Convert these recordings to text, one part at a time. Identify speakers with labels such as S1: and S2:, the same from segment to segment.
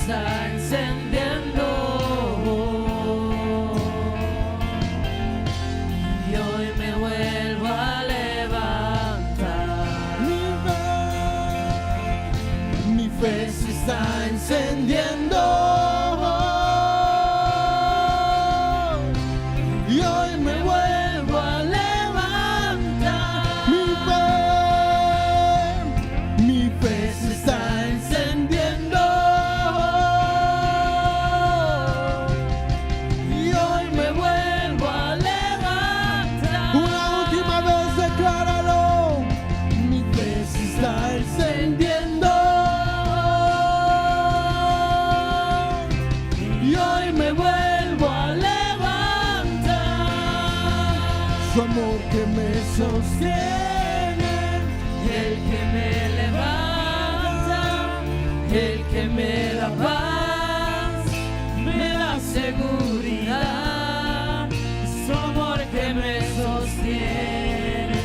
S1: está encendiendo. Y hoy me vuelvo a levantar.
S2: Mi fe se está encendiendo. Y hoy me vuelvo a levantar. Mi fe se está encendiendo. Y hoy me vuelvo a levantar. Una última vez decláralo. Mi fe se está encendiendo. Y hoy me vuelvo a levantar. Su amor que me sostiene,
S1: El que me levanta, el que me da paz, me da seguridad. Su amor que me sostiene,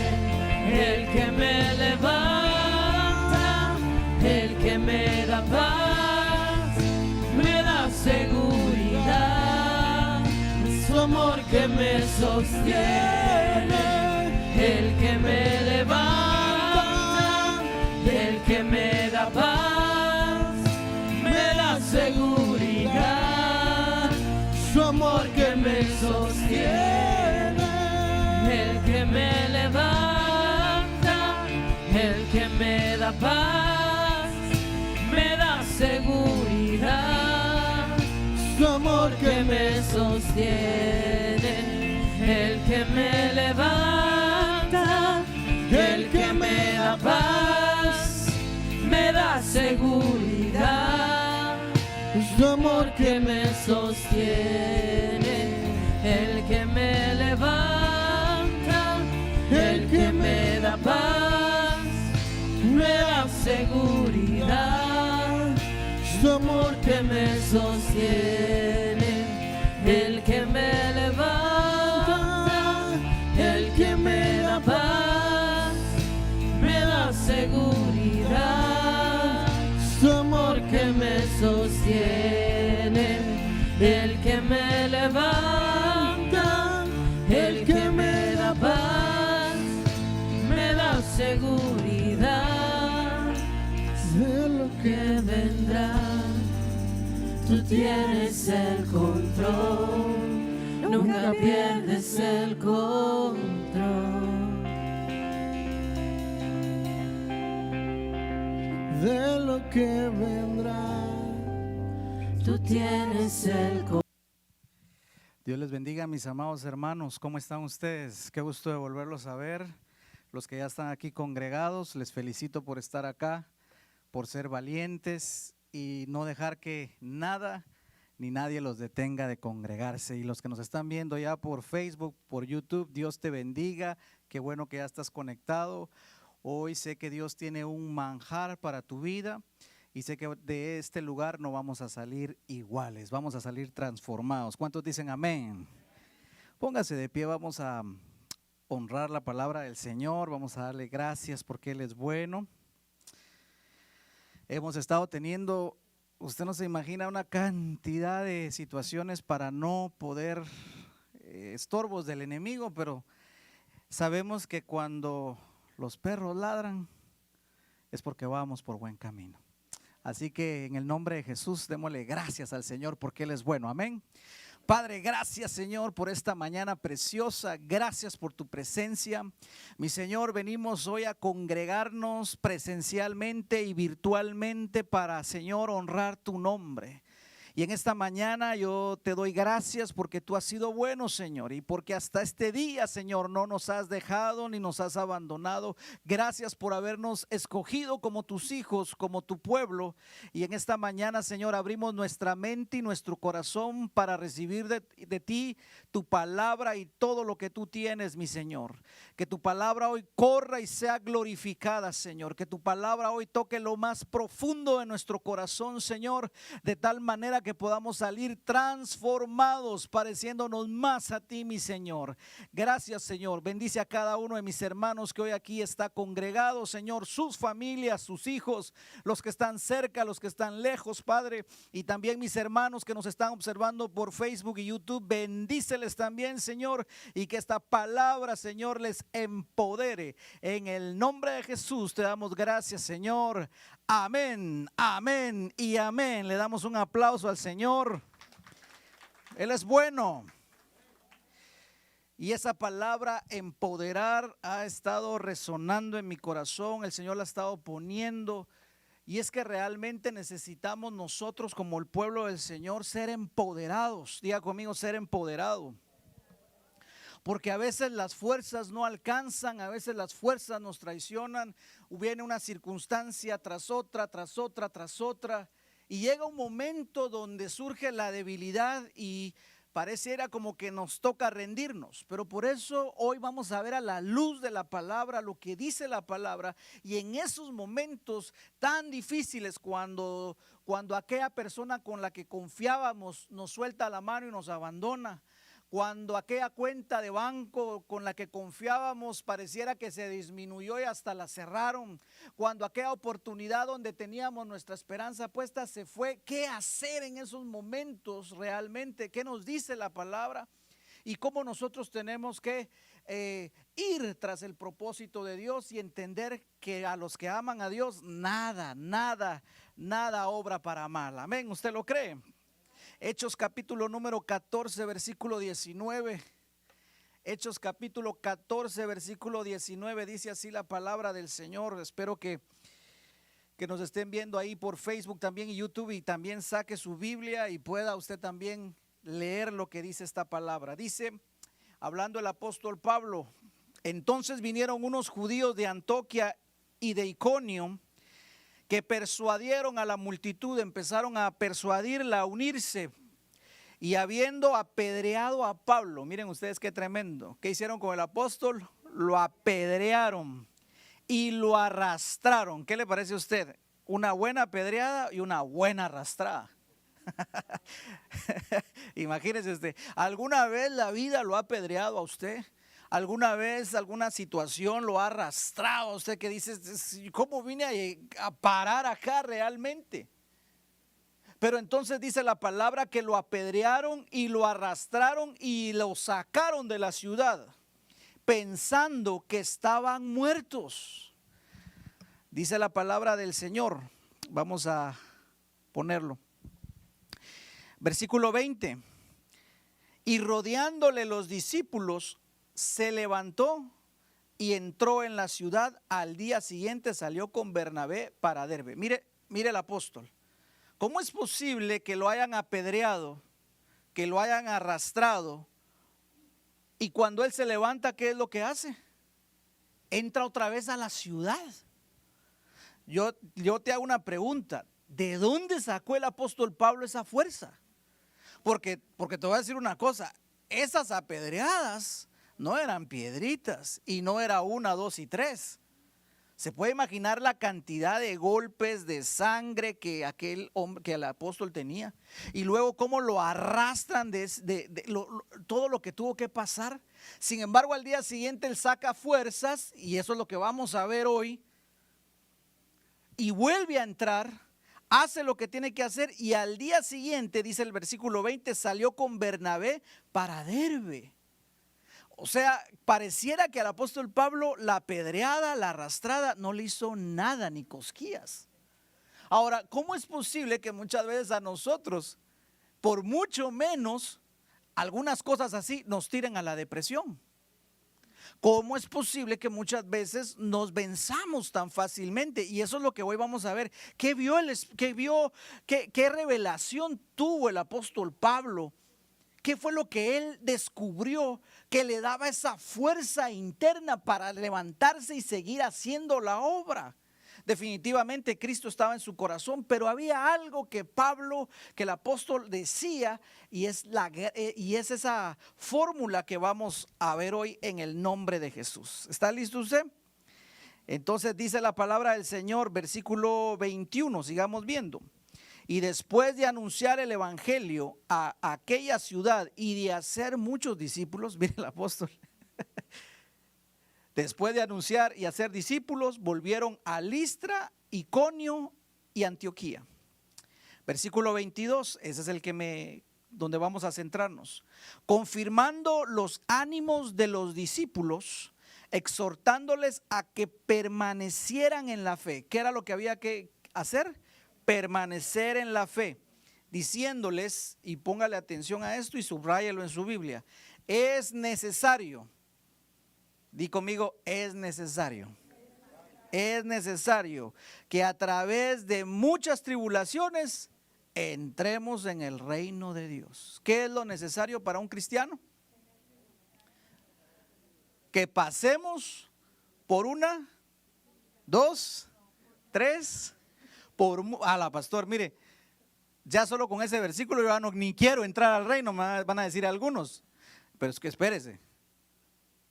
S1: el que me levanta, el que me da paz, me da seguridad. Su amor que me sostiene, el que me levanta, el que me da paz, me da seguridad. Su amor que me sostiene, el que me levanta, el que me da paz, me da seguridad. Su amor que me sostiene, el que me levanta, el que me da paz, me da seguridad. Su amor que me sostiene, el que me levanta, el que me da paz, me da seguridad. Su amor que me sostiene, el que me levanta, el que me da paz, me da seguridad. Su amor que me sostiene, el que me levanta, el que me da paz, me da seguridad de lo que vendrá. Tú tienes el control, nunca pierdes el control.
S2: de lo que vendrá.
S1: Tú tienes el control.
S3: Dios les bendiga, mis amados hermanos. ¿Cómo están ustedes? Qué gusto de volverlos a ver. Los que ya están aquí congregados, les felicito por estar acá, por ser valientes y no dejar que nada ni nadie los detenga de congregarse. Y los que nos están viendo ya por Facebook, por YouTube, Dios te bendiga. Qué bueno que ya estás conectado. Hoy sé que Dios tiene un manjar para tu vida. Y sé que de este lugar no vamos a salir iguales, vamos a salir transformados. ¿Cuántos dicen amén? Póngase de pie, vamos a honrar la palabra del Señor, vamos a darle gracias porque Él es bueno. Hemos estado teniendo, usted no se imagina, una cantidad de situaciones para no poder, estorbos del enemigo, pero sabemos que cuando los perros ladran es porque vamos por buen camino. Así que en el nombre de Jesús démosle gracias al Señor porque Él es bueno, amén. Padre, gracias Señor por esta mañana preciosa, gracias por tu presencia. Mi Señor, venimos hoy a congregarnos presencialmente y virtualmente para, Señor, honrar tu nombre. Y en esta mañana yo te doy gracias porque tú has sido bueno, Señor, y porque hasta este día, Señor, no nos has dejado ni nos has abandonado. Gracias por habernos escogido como tus hijos, como tu pueblo. Y en esta mañana, Señor, abrimos nuestra mente y nuestro corazón para recibir de ti tu palabra y todo lo que tú tienes, mi Señor. Que tu palabra hoy corra y sea glorificada, Señor. Que tu palabra hoy toque lo más profundo de nuestro corazón, Señor, de tal manera que podamos salir transformados, pareciéndonos más a ti, mi Señor. Gracias, Señor. Bendice a cada uno de mis hermanos que hoy aquí está congregado, Señor, sus familias, sus hijos, los que están cerca, los que están lejos, Padre, y también mis hermanos que nos están observando por Facebook y YouTube. Bendíceles también, Señor, y que esta palabra, Señor, les empodere. En el nombre de Jesús te damos gracias, Señor. Amén, amén y amén. Le damos un aplauso al Señor. Él es bueno. Y esa palabra empoderar ha estado resonando en mi corazón. El Señor la ha estado poniendo. Y es que realmente necesitamos nosotros como el pueblo del Señor ser empoderados. Diga conmigo, ser empoderado. Porque a veces las fuerzas no alcanzan, a veces las fuerzas nos traicionan, viene una circunstancia tras otra, tras otra, tras otra, y llega un momento donde surge la debilidad y pareciera como que nos toca rendirnos. Pero por eso hoy vamos a ver a la luz de la palabra, lo que dice la palabra, y en esos momentos tan difíciles cuando aquella persona con la que confiábamos nos suelta la mano y nos abandona. Cuando aquella cuenta de banco con la que confiábamos pareciera que se disminuyó y hasta la cerraron. Cuando aquella oportunidad donde teníamos nuestra esperanza puesta se fue. ¿Qué hacer en esos momentos realmente? ¿Qué nos dice la palabra? Y cómo nosotros tenemos que ir tras el propósito de Dios y entender que a los que aman a Dios nada obra para mal. Amén, ¿usted lo cree? Hechos capítulo número 14, versículo 19. Hechos capítulo 14, versículo 19. Dice así la palabra del Señor. Espero que nos estén viendo ahí por Facebook también y YouTube, y también saque su Biblia y pueda usted también leer lo que dice esta palabra. Dice, hablando el apóstol Pablo: entonces vinieron unos judíos de Antioquía y de Iconio, que persuadieron a la multitud, empezaron a persuadirla a unirse, y habiendo apedreado a Pablo, miren ustedes qué tremendo, ¿qué hicieron con el apóstol? Lo apedrearon y lo arrastraron. ¿Qué le parece a usted? Una buena apedreada y una buena arrastrada. Imagínese usted, ¿alguna vez la vida lo ha apedreado a usted? ¿Alguna vez alguna situación lo ha arrastrado a usted que dice, ¿cómo vine a parar acá realmente? Pero entonces dice la palabra que lo apedrearon y lo arrastraron y lo sacaron de la ciudad, pensando que estaban muertos. Dice la palabra del Señor, vamos a ponerlo. Versículo 20. Y rodeándole los discípulos, se levantó y entró en la ciudad. Al día siguiente salió con Bernabé para Derbe. Mire el apóstol. ¿Cómo es posible que lo hayan apedreado, que lo hayan arrastrado, y cuando él se levanta, qué es lo que hace? Entra otra vez a la ciudad. Yo te hago una pregunta. ¿De dónde sacó el apóstol Pablo esa fuerza? Porque te voy a decir una cosa. Esas apedreadas no eran piedritas, y no era 1, 2 y 3. Se puede imaginar la cantidad de golpes, de sangre que aquel hombre, que el apóstol tenía, y luego cómo lo arrastran todo lo que tuvo que pasar. Sin embargo, al día siguiente él saca fuerzas, y eso es lo que vamos a ver hoy, y vuelve a entrar, hace lo que tiene que hacer, y al día siguiente, dice el versículo 20, salió con Bernabé para Derbe. O sea, pareciera que al apóstol Pablo la apedreada, la arrastrada no le hizo nada ni cosquillas. Ahora, ¿cómo es posible que muchas veces a nosotros, por mucho menos, algunas cosas así nos tiren a la depresión? ¿Cómo es posible que muchas veces nos venzamos tan fácilmente? Y eso es lo que hoy vamos a ver. ¿Qué revelación tuvo el apóstol Pablo? ¿Qué fue lo que él descubrió que le daba esa fuerza interna para levantarse y seguir haciendo la obra? Definitivamente Cristo estaba en su corazón, pero había algo que el apóstol decía, y es esa fórmula que vamos a ver hoy en el nombre de Jesús. ¿Está listo usted? Entonces dice la palabra del Señor, versículo 21, sigamos viendo. Y después de anunciar el evangelio a aquella ciudad y de hacer muchos discípulos, mire el apóstol, después de anunciar y hacer discípulos, volvieron a Listra, Iconio y Antioquía. Versículo 22, ese es el que donde vamos a centrarnos. Confirmando los ánimos de los discípulos, exhortándoles a que permanecieran en la fe. ¿Qué era lo que había que hacer? Permanecer en la fe. Diciéndoles, y póngale atención a esto y subráyelo en su Biblia, es necesario. Di conmigo, es necesario. Es necesario que a través de muchas tribulaciones entremos en el reino de Dios. ¿Qué es lo necesario para un cristiano? Que pasemos por 1, 2, 3, a la pastor, mire, ya solo con ese versículo yo ni quiero entrar al reino, van a decir algunos, pero es que espérese,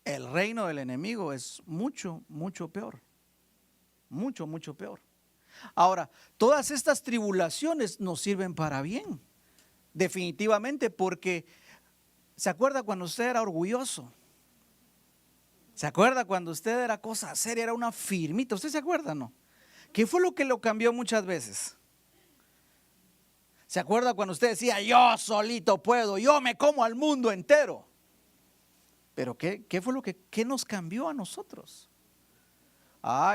S3: el reino del enemigo es mucho, mucho peor, mucho, mucho peor. Ahora, todas estas tribulaciones nos sirven para bien, definitivamente, porque ¿se acuerda cuando usted era orgulloso? ¿Se acuerda cuando usted era cosa seria, era una firmita? ¿Usted se acuerda, no? ¿Qué fue lo que lo cambió muchas veces? ¿Se acuerda cuando usted decía, yo solito puedo, yo me como al mundo entero? Pero ¿qué fue lo que nos cambió a nosotros?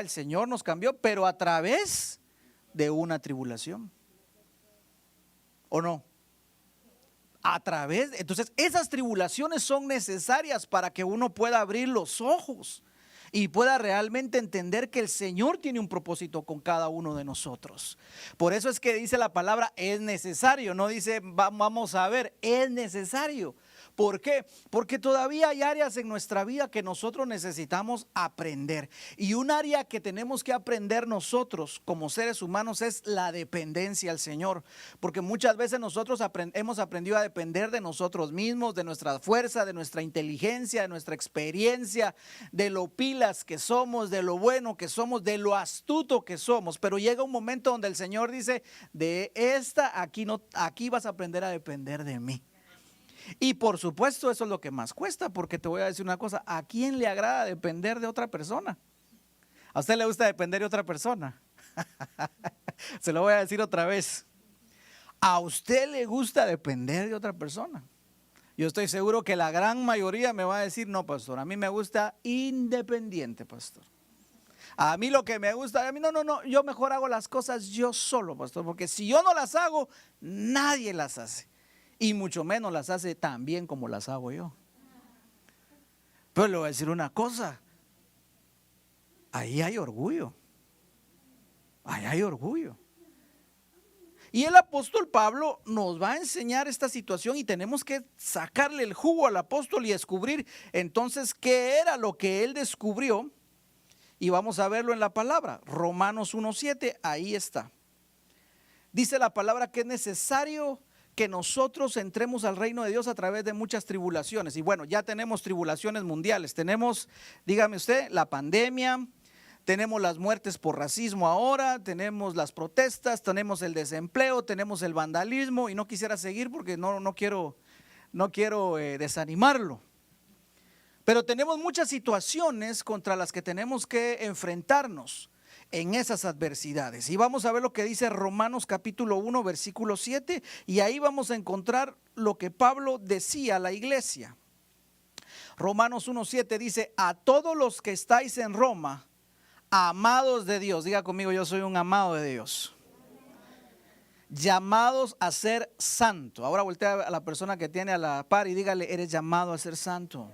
S3: El Señor nos cambió, pero a través de una tribulación. ¿O no? Entonces esas tribulaciones son necesarias para que uno pueda abrir los ojos y pueda realmente entender que el Señor tiene un propósito con cada uno de nosotros. Por eso es que dice la palabra es necesario, no dice vamos a ver, es necesario. ¿Por qué? Porque todavía hay áreas en nuestra vida que nosotros necesitamos aprender. Y un área que tenemos que aprender nosotros como seres humanos es la dependencia al Señor. Porque muchas veces nosotros hemos aprendido a depender de nosotros mismos, de nuestra fuerza, de nuestra inteligencia, de nuestra experiencia, de lo pilas que somos, de lo bueno que somos, de lo astuto que somos. Pero llega un momento donde el Señor dice, aquí vas a aprender a depender de mí. Y por supuesto eso es lo que más cuesta, porque te voy a decir una cosa, ¿a quién le agrada depender de otra persona? ¿A usted le gusta depender de otra persona? Se lo voy a decir otra vez. ¿A usted le gusta depender de otra persona? Yo estoy seguro que la gran mayoría me va a decir, no, pastor, a mí me gusta independiente, pastor. A mí lo que me gusta, no, yo mejor hago las cosas yo solo, pastor, porque si yo no las hago, nadie las hace. Y mucho menos las hace tan bien como las hago yo. Pero le voy a decir una cosa, ahí hay orgullo. Ahí hay orgullo. Y el apóstol Pablo nos va a enseñar esta situación y tenemos que sacarle el jugo al apóstol y descubrir entonces qué era lo que él descubrió. Y vamos a verlo en la palabra, Romanos 1:7, ahí está. Dice la palabra que es necesario que nosotros entremos al reino de Dios a través de muchas tribulaciones. Y bueno, ya tenemos tribulaciones mundiales. Tenemos, dígame usted, la pandemia, tenemos las muertes por racismo ahora, tenemos las protestas, tenemos el desempleo, tenemos el vandalismo. Y no quisiera seguir porque no quiero desanimarlo. Pero tenemos muchas situaciones contra las que tenemos que enfrentarnos en esas adversidades. Y vamos a ver lo que dice Romanos capítulo 1 versículo 7, y ahí vamos a encontrar lo que Pablo decía a la iglesia. Romanos 1:7 dice, a todos los que estáis en Roma, amados de Dios, diga conmigo, yo soy un amado de Dios, llamados a ser santo. Ahora voltea a la persona que tiene a la par y dígale, eres llamado a ser santo.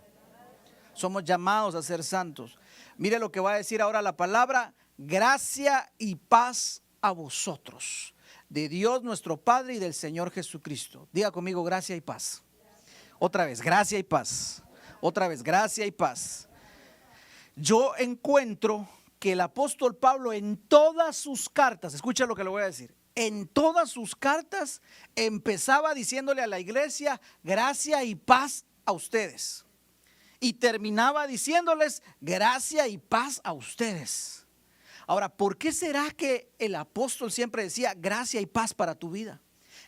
S3: Somos llamados a ser santos. Mire lo que va a decir ahora la palabra, gracia y paz a vosotros, de Dios nuestro Padre y del Señor Jesucristo. Diga conmigo, gracia y paz. Otra vez, gracia y paz. Otra vez, gracia y paz. Yo encuentro que el apóstol Pablo en todas sus cartas, escucha lo que le voy a decir, en todas sus cartas empezaba diciéndole a la iglesia, gracia y paz a ustedes. Y terminaba diciéndoles, gracia y paz a ustedes. Ahora, ¿por qué será que el apóstol siempre decía gracia y paz para tu vida?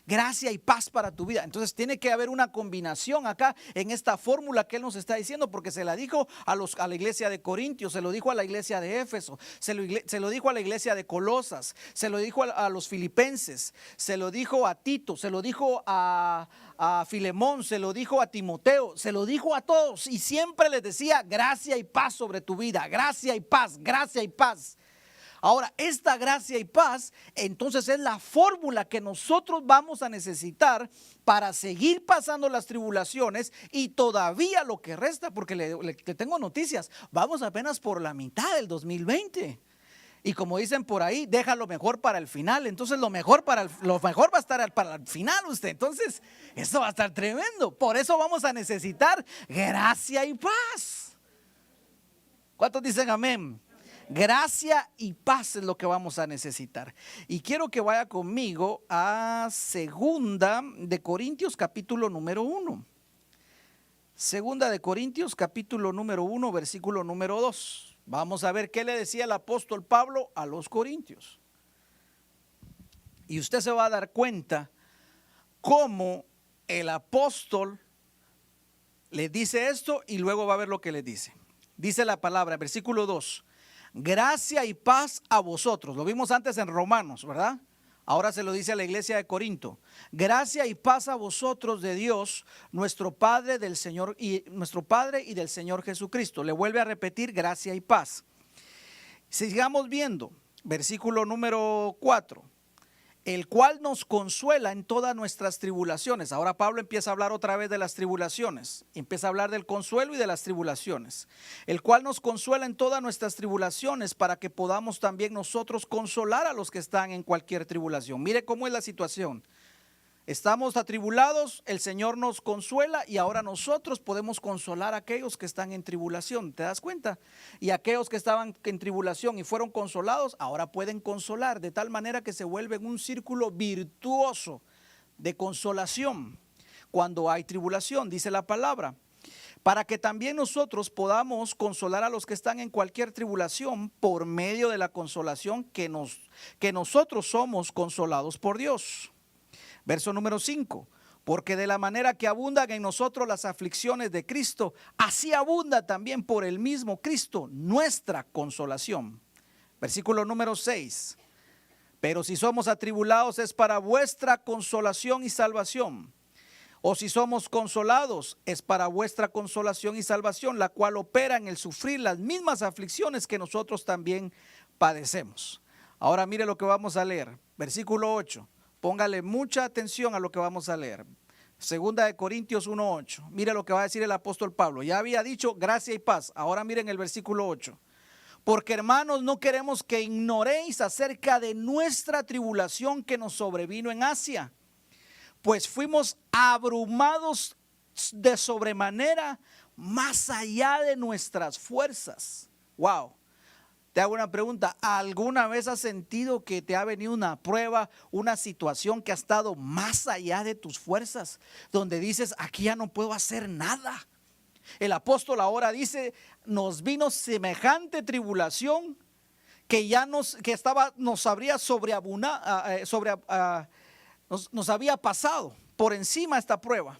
S3: Gracia y paz para tu vida. Entonces tiene que haber una combinación acá en esta fórmula que él nos está diciendo, porque se la dijo a la iglesia de Corintios, se lo dijo a la iglesia de Éfeso, se lo dijo a la iglesia de Colosas, se lo dijo a los filipenses, se lo dijo a Tito, se lo dijo a Filemón, se lo dijo a Timoteo, se lo dijo a todos y siempre les decía gracia y paz sobre tu vida, gracia y paz, gracia y paz. Ahora, esta gracia y paz, entonces es la fórmula que nosotros vamos a necesitar para seguir pasando las tribulaciones y todavía lo que resta, porque le tengo noticias, vamos apenas por la mitad del 2020. Y como dicen por ahí, deja lo mejor para el final. Entonces lo mejor va a estar para el final usted. Entonces, eso va a estar tremendo. Por eso vamos a necesitar gracia y paz. ¿Cuántos dicen amén? Gracia y paz es lo que vamos a necesitar. Y quiero que vaya conmigo a 2 Corintios capítulo número 1. 2 Corintios capítulo número 1, versículo número 2. Vamos a ver qué le decía el apóstol Pablo a los corintios. Y usted se va a dar cuenta cómo el apóstol le dice esto y luego va a ver lo que le dice. Dice la palabra, versículo 2. Gracia y paz a vosotros. Lo vimos antes en Romanos, ¿verdad? Ahora se lo dice a la iglesia de Corinto. Gracia y paz a vosotros de Dios, nuestro Padre y del Señor Jesucristo. Le vuelve a repetir gracia y paz. Sigamos viendo, versículo número 4. El cual nos consuela en todas nuestras tribulaciones. Ahora Pablo empieza a hablar otra vez de las tribulaciones. Empieza a hablar del consuelo y de las tribulaciones. El cual nos consuela en todas nuestras tribulaciones para que podamos también nosotros consolar a los que están en cualquier tribulación. Mire cómo es la situación. Estamos atribulados, el Señor nos consuela y ahora nosotros podemos consolar a aquellos que están en tribulación. ¿Te das cuenta? Y aquellos que estaban en tribulación y fueron consolados, ahora pueden consolar de tal manera que se vuelve un círculo virtuoso de consolación cuando hay tribulación, dice la palabra. Para que también nosotros podamos consolar a los que están en cualquier tribulación por medio de la consolación que nosotros somos consolados por Dios. Verso número 5, porque de la manera que abundan en nosotros las aflicciones de Cristo, así abunda también por el mismo Cristo nuestra consolación. Versículo número 6, pero si somos atribulados es para vuestra consolación y salvación. O si somos consolados es para vuestra consolación y salvación, la cual opera en el sufrir las mismas aflicciones que nosotros también padecemos. Ahora mire lo que vamos a leer, versículo 8. Póngale mucha atención a lo que vamos a leer. 2 Corintios 1:8. Mire lo que va a decir el apóstol Pablo. Ya había dicho gracia y paz. Ahora miren el versículo 8. Porque hermanos, no queremos que ignoréis acerca de nuestra tribulación que nos sobrevino en Asia. Pues fuimos abrumados de sobremanera más allá de nuestras fuerzas. Wow. Te hago una pregunta, ¿alguna vez has sentido que te ha venido una prueba, una situación que ha estado más allá de tus fuerzas? Donde dices, aquí ya no puedo hacer nada. El apóstol ahora dice, nos vino semejante tribulación que ya nos había pasado por encima esta prueba.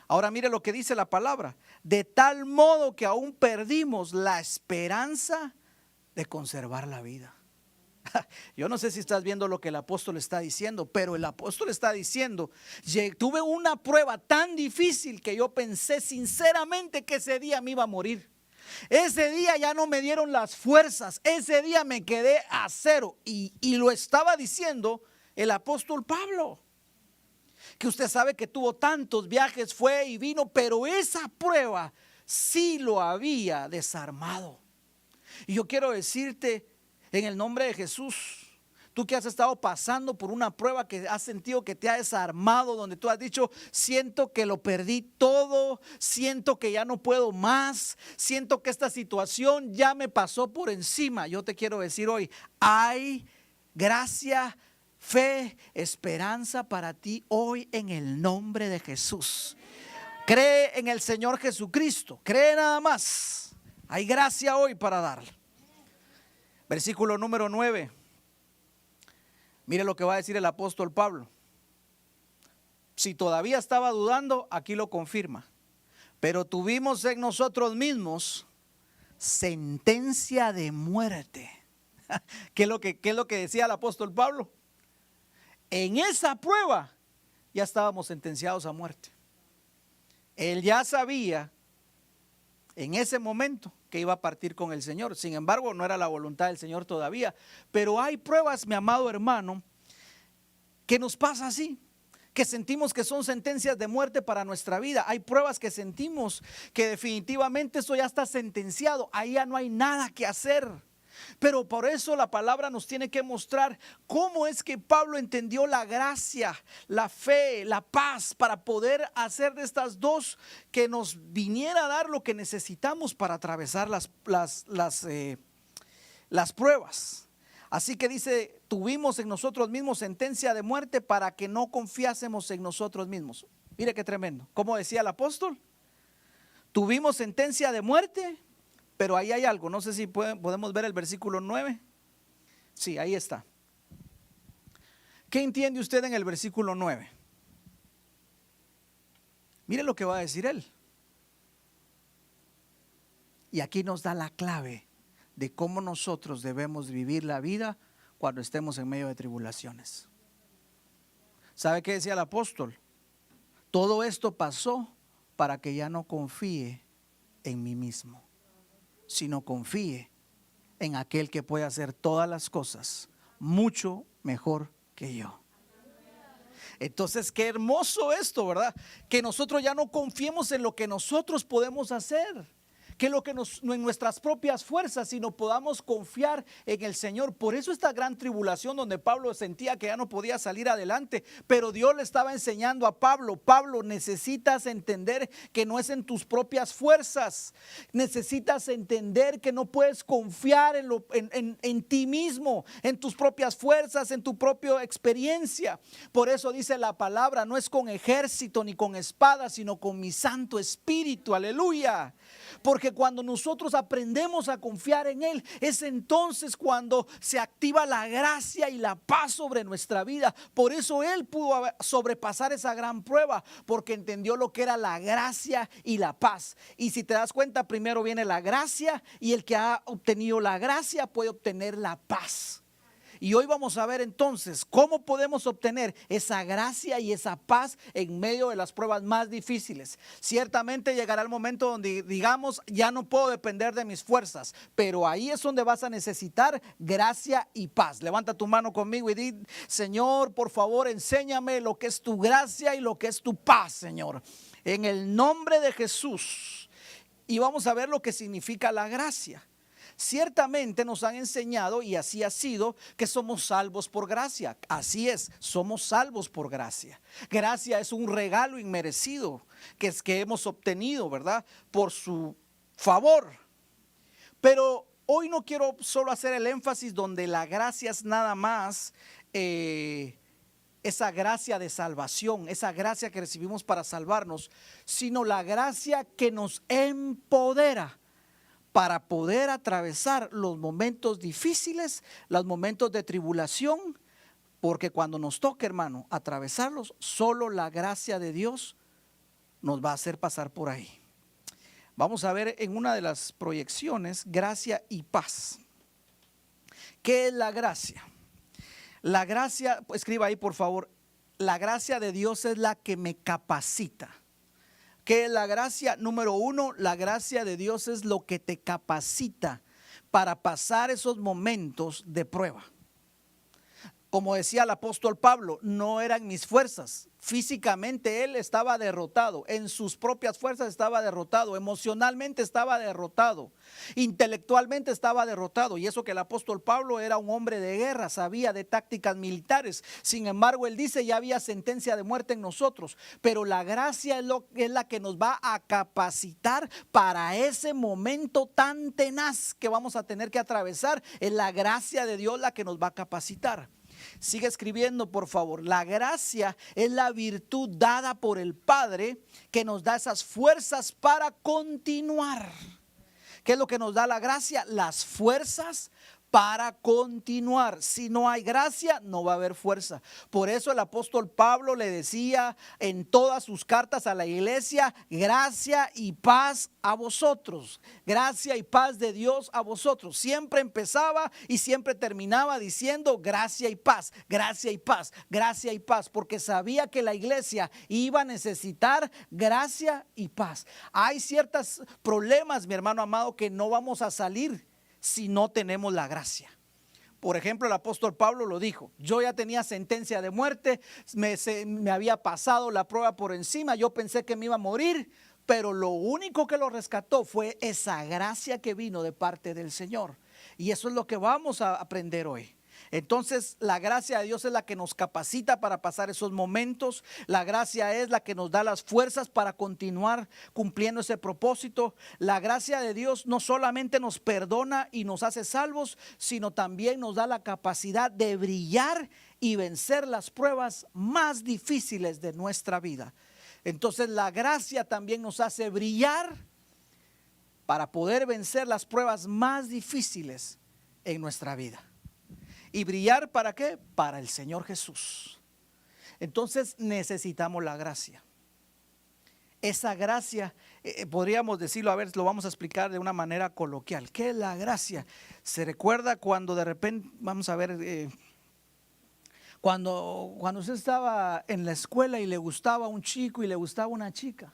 S3: Ahora mire lo que dice la palabra, de tal modo que aún perdimos la esperanza de conservar la vida. Yo no sé si estás viendo lo que el apóstol está diciendo, pero el apóstol está diciendo, tuve una prueba tan difícil que yo pensé sinceramente que ese día me iba a morir. Ese día ya no me dieron las fuerzas, ese día me quedé a cero. Y lo estaba diciendo el apóstol Pablo, que usted sabe que tuvo tantos viajes, fue y vino, pero esa prueba sí lo había desarmado. Y yo quiero decirte en el nombre de Jesús, tú que has estado pasando por una prueba que has sentido que te ha desarmado, donde tú has dicho, siento que lo perdí todo, siento que ya no puedo más, siento que esta situación ya me pasó por encima. Yo te quiero decir hoy, hay gracia, fe, esperanza para ti hoy en el nombre de Jesús. Cree en el Señor Jesucristo, cree nada más. Hay gracia hoy para darle. Versículo número 9. Mire lo que va a decir el apóstol Pablo. Si todavía estaba dudando, aquí lo confirma. Pero tuvimos en nosotros mismos sentencia de muerte. ¿Qué es lo que decía el apóstol Pablo? En esa prueba ya estábamos sentenciados a muerte. Él ya sabía en ese momento que iba a partir con el Señor. Sin embargo, no era la voluntad del Señor todavía. Pero hay pruebas, mi amado hermano, que nos pasa así, que sentimos que son sentencias de muerte para nuestra vida. Hay pruebas que sentimos que definitivamente eso ya está sentenciado. Ahí ya no hay nada que hacer. Pero por eso la palabra nos tiene que mostrar cómo es que Pablo entendió la gracia, la fe, la paz, para poder hacer de estas dos que nos viniera a dar lo que necesitamos para atravesar las pruebas. Así que dice, tuvimos en nosotros mismos sentencia de muerte para que no confiásemos en nosotros mismos. Mire qué tremendo. Como decía el apóstol, tuvimos sentencia de muerte. Pero ahí hay algo, no sé si podemos ver el versículo 9. Sí, ahí está. ¿Qué entiende usted en el versículo 9? Mire lo que va a decir él. Y aquí nos da la clave de cómo nosotros debemos vivir la vida cuando estemos en medio de tribulaciones. ¿Sabe qué decía el apóstol? Todo esto pasó para que ya no confíe en mí mismo, sino confíe en aquel que puede hacer todas las cosas mucho mejor que yo. Entonces, qué hermoso esto, ¿verdad? Que nosotros ya no confiemos en lo que nosotros podemos hacer, que no en nuestras propias fuerzas, sino podamos confiar en el Señor. Por eso esta gran tribulación donde Pablo sentía que ya no podía salir adelante, pero Dios le estaba enseñando a Pablo: Pablo, necesitas entender que no es en tus propias fuerzas, necesitas entender que no puedes confiar en ti mismo, en tus propias fuerzas, en tu propia experiencia. Por eso dice la palabra: no es con ejército ni con espada, sino con mi Santo Espíritu. Aleluya. Porque cuando nosotros aprendemos a confiar en Él, es entonces cuando se activa la gracia y la paz sobre nuestra vida. Por eso Él pudo sobrepasar esa gran prueba, porque entendió lo que era la gracia y la paz. Y si te das cuenta, primero viene la gracia, y el que ha obtenido la gracia puede obtener la paz. Y hoy vamos a ver entonces cómo podemos obtener esa gracia y esa paz en medio de las pruebas más difíciles. Ciertamente llegará el momento donde digamos: ya no puedo depender de mis fuerzas, pero ahí es donde vas a necesitar gracia y paz. Levanta tu mano conmigo y di: Señor, por favor, enséñame lo que es tu gracia y lo que es tu paz, Señor, en el nombre de Jesús. Y vamos a ver lo que significa la gracia. Ciertamente nos han enseñado, y así ha sido, que somos salvos por gracia. Así es, somos salvos por gracia. Gracia es un regalo inmerecido que hemos obtenido, ¿verdad?, por su favor. Pero hoy no quiero solo hacer el énfasis donde la gracia es nada más esa gracia de salvación, esa gracia que recibimos para salvarnos, sino la gracia que nos empodera para poder atravesar los momentos difíciles, los momentos de tribulación, porque cuando nos toque, hermano, atravesarlos, solo la gracia de Dios nos va a hacer pasar por ahí. Vamos a ver en una de las proyecciones, gracia y paz. ¿Qué es la gracia? La gracia, escriba ahí por favor: la gracia de Dios es la que me capacita. ¿Qué es la gracia? Número uno, la gracia de Dios es lo que te capacita para pasar esos momentos de prueba. Como decía el apóstol Pablo, no eran mis fuerzas. Físicamente él estaba derrotado, en sus propias fuerzas estaba derrotado, emocionalmente estaba derrotado, intelectualmente estaba derrotado. Y eso que el apóstol Pablo era un hombre de guerra, sabía de tácticas militares. Sin embargo, él dice: ya había sentencia de muerte en nosotros. Pero la gracia es la que nos va a capacitar para ese momento tan tenaz que vamos a tener que atravesar. Es la gracia de Dios la que nos va a capacitar. Sigue escribiendo, por favor. La gracia es la virtud dada por el Padre que nos da esas fuerzas para continuar. ¿Qué es lo que nos da la gracia? Las fuerzas para continuar. Si no hay gracia, no va a haber fuerza. Por eso el apóstol Pablo le decía en todas sus cartas a la iglesia: gracia y paz a vosotros. Gracia y paz de Dios a vosotros. Siempre empezaba y siempre terminaba diciendo gracia y paz, gracia y paz, gracia y paz, porque sabía que la iglesia iba a necesitar gracia y paz. Hay ciertos problemas, mi hermano amado, que no vamos a salir si no tenemos la gracia. Por ejemplo, el apóstol Pablo lo dijo: yo ya tenía sentencia de muerte, me había pasado la prueba por encima, yo pensé que me iba a morir, pero lo único que lo rescató fue esa gracia que vino de parte del Señor. Y eso es lo que vamos a aprender hoy. Entonces, la gracia de Dios es la que nos capacita para pasar esos momentos. La gracia es la que nos da las fuerzas para continuar cumpliendo ese propósito. La gracia de Dios no solamente nos perdona y nos hace salvos, sino también nos da la capacidad de brillar y vencer las pruebas más difíciles de nuestra vida. Entonces, la gracia también nos hace brillar para poder vencer las pruebas más difíciles en nuestra vida. ¿Y brillar para qué? Para el Señor Jesús. Entonces necesitamos la gracia. Esa gracia, podríamos decirlo, a ver, lo vamos a explicar de una manera coloquial. ¿Qué es la gracia? Se recuerda cuando de repente, vamos a ver, cuando usted estaba en la escuela y le gustaba un chico y le gustaba una chica.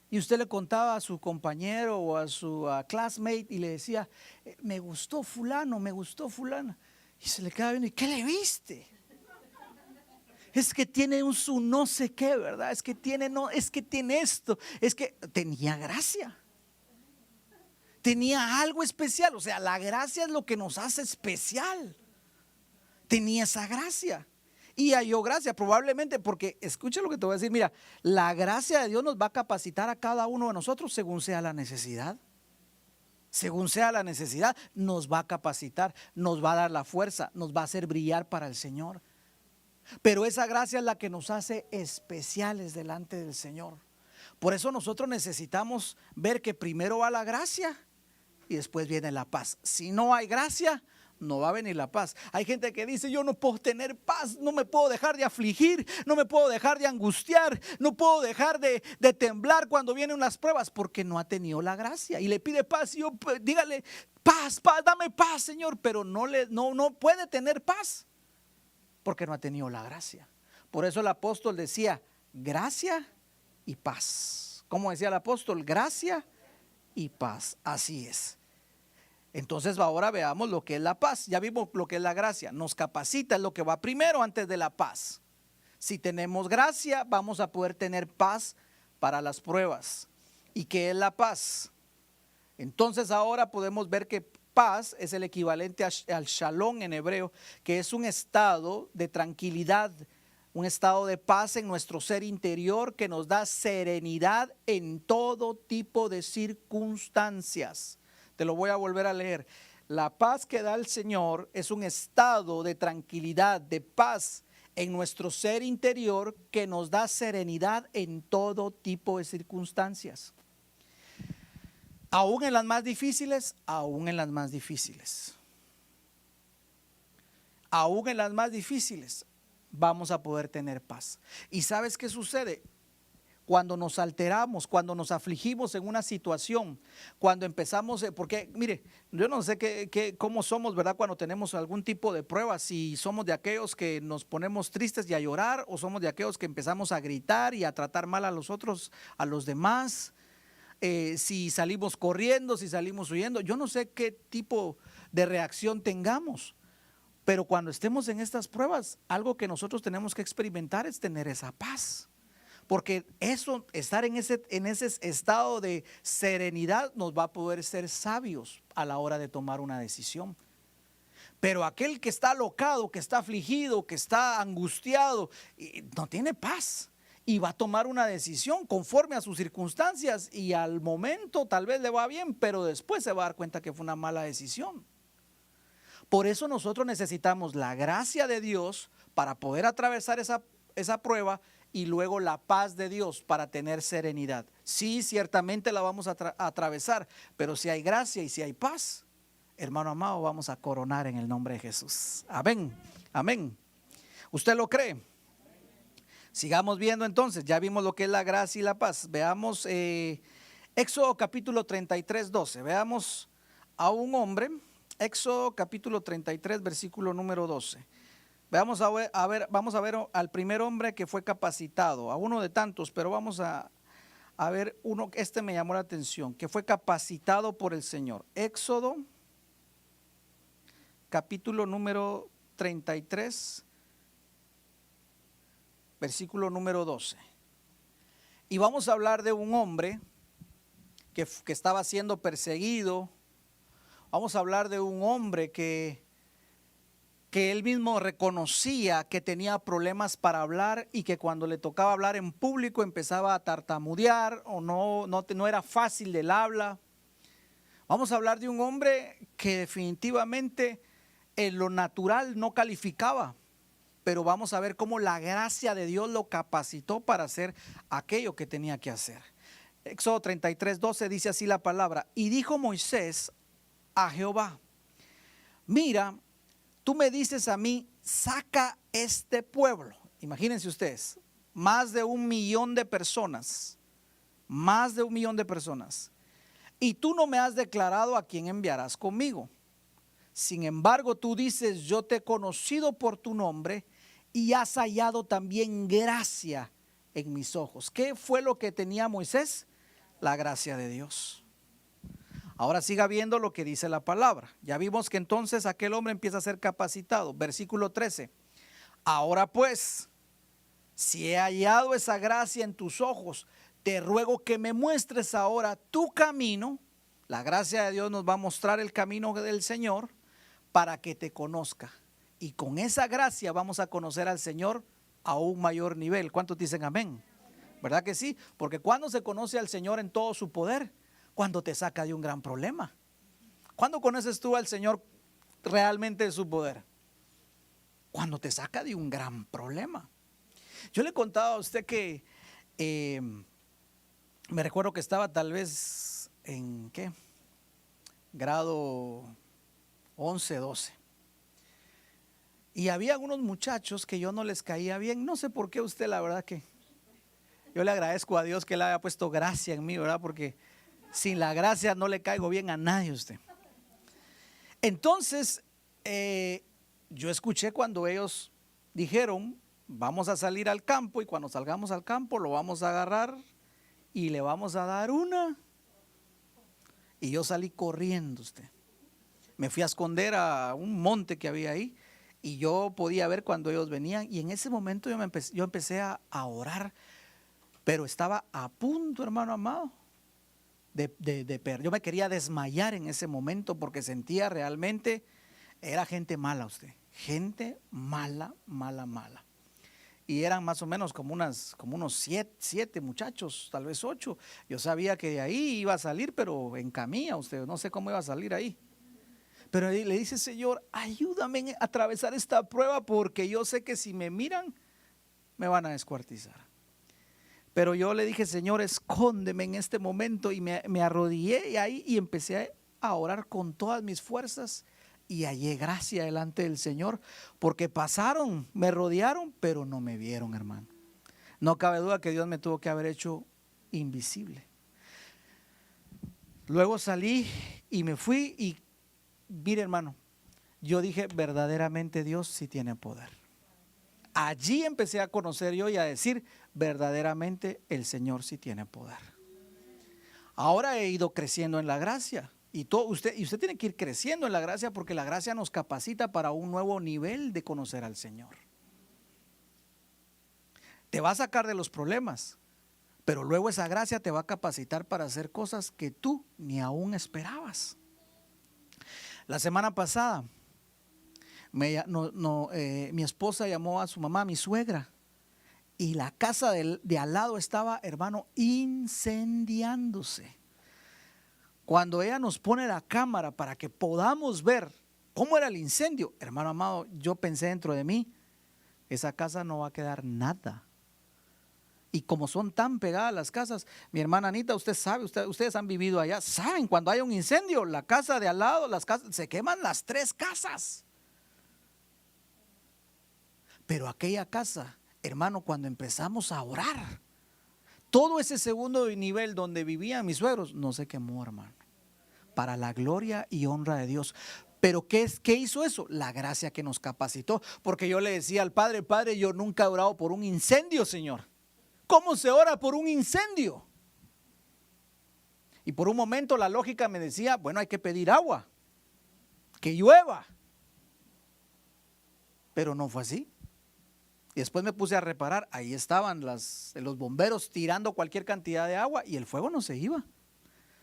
S3: Y usted le contaba a su compañero o a su classmate y le decía: me gustó fulano, me gustó fulana. Y se le queda viendo: ¿y qué le viste? Es que tiene un su no sé qué, ¿verdad? Es que tiene esto. Es que tenía gracia. Tenía algo especial. O sea, la gracia es lo que nos hace especial. Tenía esa gracia. Y halló gracia, probablemente porque, escucha lo que te voy a decir, mira, la gracia de Dios nos va a capacitar a cada uno de nosotros según sea la necesidad. Según sea la necesidad, nos va a capacitar, nos va a dar la fuerza, nos va a hacer brillar para el Señor. Pero esa gracia es la que nos hace especiales delante del Señor. Por eso nosotros necesitamos ver que primero va la gracia y después viene la paz. Si no hay gracia, no va a venir la paz. Hay gente que dice: yo no puedo tener paz, no me puedo dejar de afligir, no me puedo dejar de angustiar, no puedo dejar de temblar cuando vienen las pruebas, porque no ha tenido la gracia. Y le pide paz, y yo, dígale: paz, dame paz, Señor. Pero no puede tener paz porque no ha tenido la gracia. Por eso el apóstol decía: gracia y paz. ¿Cómo decía el apóstol? Gracia y paz. Así es. Entonces ahora veamos lo que es la paz. Ya vimos lo que es la gracia. Nos capacita, es lo que va primero antes de la paz. Si tenemos gracia, vamos a poder tener paz para las pruebas. ¿Y qué es la paz? Entonces ahora podemos ver que paz es el equivalente al shalom en hebreo, que es un estado de tranquilidad, un estado de paz en nuestro ser interior que nos da serenidad en todo tipo de circunstancias. Te lo voy a volver a leer. La paz que da el Señor es un estado de tranquilidad, de paz en nuestro ser interior que nos da serenidad en todo tipo de circunstancias. Aún en las más difíciles, aún en las más difíciles. Aún en las más difíciles vamos a poder tener paz. ¿Y sabes qué sucede? Cuando nos alteramos, cuando nos afligimos en una situación, cuando empezamos, porque mire, yo no sé cómo somos, ¿verdad? Cuando tenemos algún tipo de prueba, si somos de aquellos que nos ponemos tristes y a llorar, o somos de aquellos que empezamos a gritar y a tratar mal a los otros, a los demás, si salimos corriendo, si salimos huyendo, yo no sé qué tipo de reacción tengamos. Pero cuando estemos en estas pruebas, algo que nosotros tenemos que experimentar es tener esa paz. Porque eso, estar en ese estado de serenidad nos va a poder ser sabios a la hora de tomar una decisión. Pero aquel que está alocado, que está afligido, que está angustiado, no tiene paz. Y va a tomar una decisión conforme a sus circunstancias y al momento tal vez le va bien, pero después se va a dar cuenta que fue una mala decisión. Por eso nosotros necesitamos la gracia de Dios para poder atravesar esa prueba y luego la paz de Dios para tener serenidad. Sí, ciertamente la vamos a atravesar, pero si hay gracia y si hay paz, hermano amado, vamos a coronar en el nombre de Jesús. Amén, amén. ¿Usted lo cree? Sigamos viendo entonces, ya vimos lo que es la gracia y la paz. Veamos Éxodo capítulo 33, 12. Veamos a un hombre, Éxodo capítulo 33, versículo número 12. Vamos a ver al primer hombre que fue capacitado, a uno de tantos, pero vamos a ver uno, este me llamó la atención, que fue capacitado por el Señor. Éxodo capítulo número 33, versículo número 12. Y vamos a hablar de un hombre que estaba siendo perseguido. Vamos a hablar de un hombre que él mismo reconocía que tenía problemas para hablar y que cuando le tocaba hablar en público empezaba a tartamudear o no era fácil del habla. Vamos a hablar de un hombre que definitivamente en lo natural no calificaba, pero vamos a ver cómo la gracia de Dios lo capacitó para hacer aquello que tenía que hacer. Éxodo 33, 12 dice así la palabra: y dijo Moisés a Jehová, mira, tú me dices a mí, saca este pueblo. Imagínense ustedes, más de 1 millón de personas, más de 1 millón de personas, y tú no me has declarado a quién enviarás conmigo. Sin embargo, tú dices, yo te he conocido por tu nombre y has hallado también gracia en mis ojos. ¿Qué fue lo que tenía Moisés? La gracia de Dios. Ahora siga viendo lo que dice la palabra. Ya vimos que entonces aquel hombre empieza a ser capacitado. Versículo 13. Ahora pues, si he hallado esa gracia en tus ojos, te ruego que me muestres ahora tu camino. La gracia de Dios nos va a mostrar el camino del Señor para que te conozca. Y con esa gracia vamos a conocer al Señor a un mayor nivel. ¿Cuántos dicen amén? ¿Verdad que sí? Porque cuando se conoce al Señor en todo su poder, cuando te saca de un gran problema. ¿Cuándo conoces tú al Señor realmente de su poder? Cuando te saca de un gran problema. Yo le he contado a usted que me recuerdo que estaba tal vez en ¿qué? Grado 11, 12. Y había algunos muchachos que yo no les caía bien. No sé por qué usted, la verdad que yo le agradezco a Dios que le haya puesto gracia en mí, ¿verdad? Porque sin la gracia no le caigo bien a nadie a usted. Entonces, yo escuché cuando ellos dijeron, vamos a salir al campo y cuando salgamos al campo lo vamos a agarrar y le vamos a dar una. Y yo salí corriendo usted. Me fui a esconder a un monte que había ahí y yo podía ver cuando ellos venían y en ese momento yo empecé a orar, pero estaba a punto, hermano amado, yo me quería desmayar en ese momento porque sentía realmente, era gente mala usted, gente mala. Y eran más o menos como unos 7 muchachos, tal vez 8. Yo sabía que de ahí iba a salir, pero en camilla usted, no sé cómo iba a salir ahí. Pero ahí le dice, Señor, ayúdame a atravesar esta prueba porque yo sé que si me miran, me van a descuartizar. Pero yo le dije, Señor, escóndeme en este momento y me arrodillé ahí y empecé a orar con todas mis fuerzas y hallé gracia delante del Señor porque pasaron, me rodearon, pero no me vieron, hermano. No cabe duda que Dios me tuvo que haber hecho invisible. Luego salí y me fui y mire, hermano, yo dije, verdaderamente Dios sí tiene poder. Allí empecé a conocer yo y a decir, verdaderamente el Señor sí tiene poder. Ahora he ido creciendo en la gracia y usted tiene que ir creciendo en la gracia porque la gracia nos capacita para un nuevo nivel de conocer al Señor. Te va a sacar de los problemas, pero luego esa gracia te va a capacitar para hacer cosas que tú ni aún esperabas. La semana pasada mi esposa llamó a su mamá, mi suegra, y la casa de al lado estaba, hermano, incendiándose. Cuando ella nos pone la cámara para que podamos ver cómo era el incendio, hermano amado, yo pensé dentro de mí, esa casa no va a quedar nada. Y como son tan pegadas las casas, mi hermana Anita, usted sabe, ustedes han vivido allá, saben, cuando hay un incendio, la casa de al lado, las casas, se queman las 3 casas. Pero aquella casa, hermano, cuando empezamos a orar, todo ese segundo nivel donde vivían mis suegros, no se quemó, hermano. Para la gloria y honra de Dios. Pero ¿qué hizo eso? La gracia que nos capacitó. Porque yo le decía al Padre, Padre, yo nunca he orado por un incendio, Señor. ¿Cómo se ora por un incendio? Y por un momento la lógica me decía, bueno, hay que pedir agua, que llueva. Pero no fue así. Y después me puse a reparar, ahí estaban los bomberos tirando cualquier cantidad de agua y el fuego no se iba.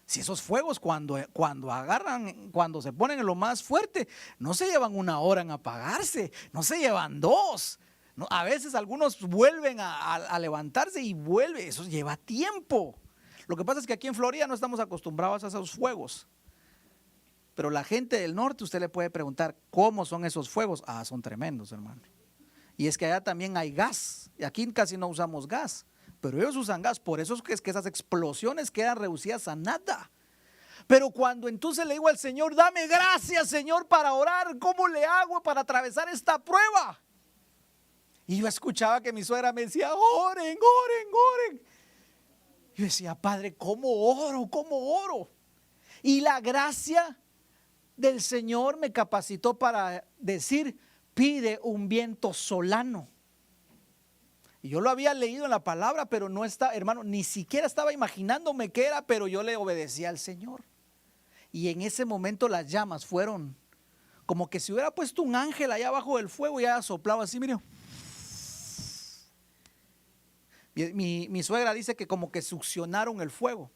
S3: Si esos fuegos cuando agarran, cuando se ponen en lo más fuerte, no se llevan 1 hora en apagarse, no se llevan 2. No, a veces algunos vuelven a levantarse y vuelve, eso lleva tiempo. Lo que pasa es que aquí en Florida no estamos acostumbrados a esos fuegos. Pero la gente del norte, usted le puede preguntar, ¿cómo son esos fuegos? Ah, son tremendos, hermano. Y es que allá también hay gas, y aquí casi no usamos gas, pero ellos usan gas, por eso es que esas explosiones quedan reducidas a nada. Pero cuando entonces le digo al Señor, dame gracias, Señor, para orar, ¿cómo le hago para atravesar esta prueba? Y yo escuchaba que mi suegra me decía, oren, oren, oren. Yo decía, Padre, ¿cómo oro? ¿Cómo oro? Y la gracia del Señor me capacitó para decir, pide un viento solano. Y yo lo había leído en la palabra, pero no está, hermano, ni siquiera estaba imaginándome qué era, pero yo le obedecía al Señor. Y en ese momento las llamas fueron como que si hubiera puesto un ángel allá abajo del fuego y haya soplado así, mire. Mi suegra dice que como que succionaron el fuego.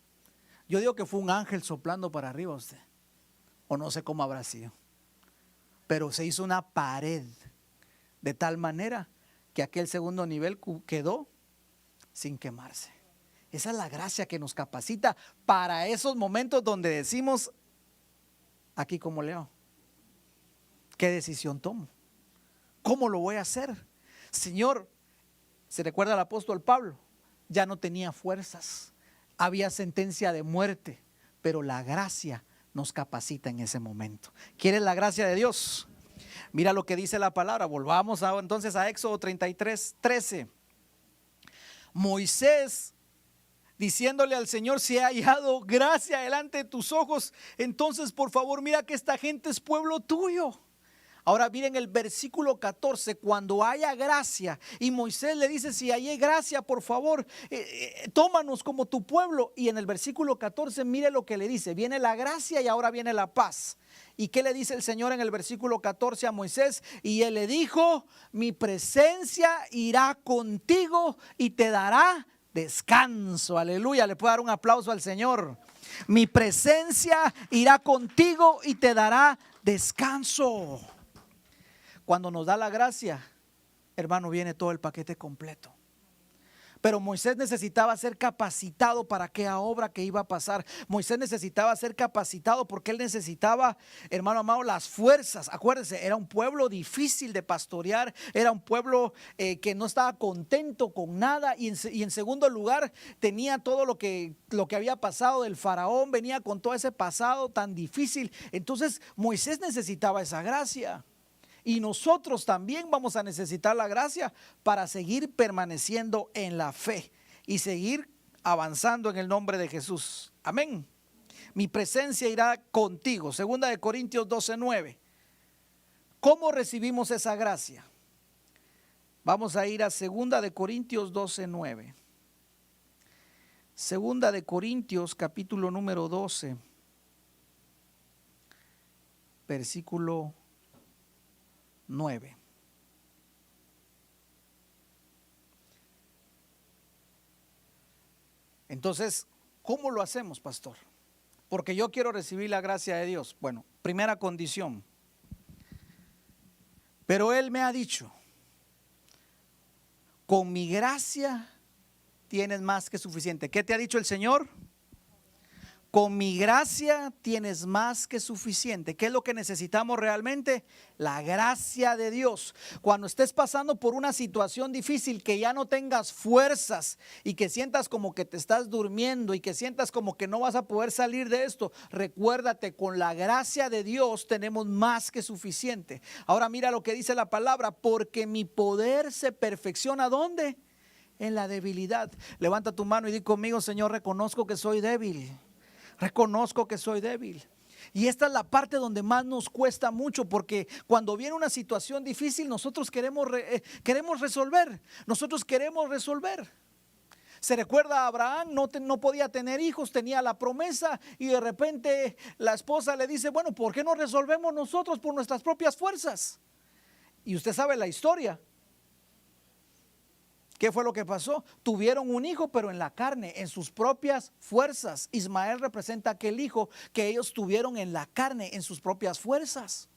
S3: Yo digo que fue un ángel soplando para arriba usted, o no sé cómo habrá sido. Pero se hizo una pared de tal manera que aquel segundo nivel quedó sin quemarse. Esa es la gracia que nos capacita para esos momentos donde decimos, aquí como leo, ¿qué decisión tomo? ¿Cómo lo voy a hacer? Señor, se recuerda al apóstol Pablo, ya no tenía fuerzas, había sentencia de muerte, pero la gracia nos capacita en ese momento. ¿Quieres la gracia de Dios? Mira lo que dice la palabra. Volvamos entonces a Éxodo 33:13. Moisés diciéndole al Señor, si he hallado gracia delante de tus ojos, entonces por favor mira que esta gente es pueblo tuyo. Ahora miren el versículo 14, cuando haya gracia, y Moisés le dice, si hallé gracia, por favor, tómanos como tu pueblo. Y en el versículo 14, mire lo que le dice, viene la gracia y ahora viene la paz. ¿Y qué le dice el Señor en el versículo 14 a Moisés? Y él le dijo, mi presencia irá contigo y te dará descanso. Aleluya, le puedo dar un aplauso al Señor. Mi presencia irá contigo y te dará descanso. Cuando nos da la gracia, hermano, viene todo el paquete completo. Pero Moisés necesitaba ser capacitado para aquella obra que iba a pasar. Moisés necesitaba ser capacitado porque él necesitaba, hermano amado, las fuerzas. Acuérdense, era un pueblo difícil de pastorear, era un pueblo que no estaba contento con nada. Y en segundo lugar, tenía todo lo que había pasado del faraón, venía con todo ese pasado tan difícil. Entonces Moisés necesitaba esa gracia. Y nosotros también vamos a necesitar la gracia para seguir permaneciendo en la fe y seguir avanzando en el nombre de Jesús. Amén. Mi presencia irá contigo. 2 Corintios 12:9. ¿Cómo recibimos esa gracia? Vamos a ir a 2 Corintios 12:9. 2 Corintios capítulo número 12, versículo 9. Entonces, ¿cómo lo hacemos, pastor? Porque yo quiero recibir la gracia de Dios. Bueno, primera condición. Pero Él me ha dicho, con mi gracia tienes más que suficiente. ¿Qué te ha dicho el Señor? Con mi gracia tienes más que suficiente. ¿Qué es lo que necesitamos realmente? La gracia de Dios. Cuando estés pasando por una situación difícil, que ya no tengas fuerzas y que sientas como que te estás durmiendo y que sientas como que no vas a poder salir de esto, recuérdate, con la gracia de Dios tenemos más que suficiente. Ahora mira lo que dice la palabra: porque mi poder se perfecciona, ¿dónde? En la debilidad. Levanta tu mano y di conmigo: Señor, reconozco que soy débil. Reconozco que soy débil. Y esta es la parte donde más nos cuesta mucho, porque cuando viene una situación difícil, nosotros queremos resolver. Nosotros queremos resolver. Se recuerda a Abraham, no podía tener hijos, tenía la promesa, y de repente la esposa le dice: bueno, ¿por qué no resolvemos nosotros por nuestras propias fuerzas? Y usted sabe la historia. ¿Qué fue lo que pasó? Tuvieron un hijo, pero en la carne, en sus propias fuerzas. Ismael representa aquel hijo que ellos tuvieron en la carne, en sus propias fuerzas.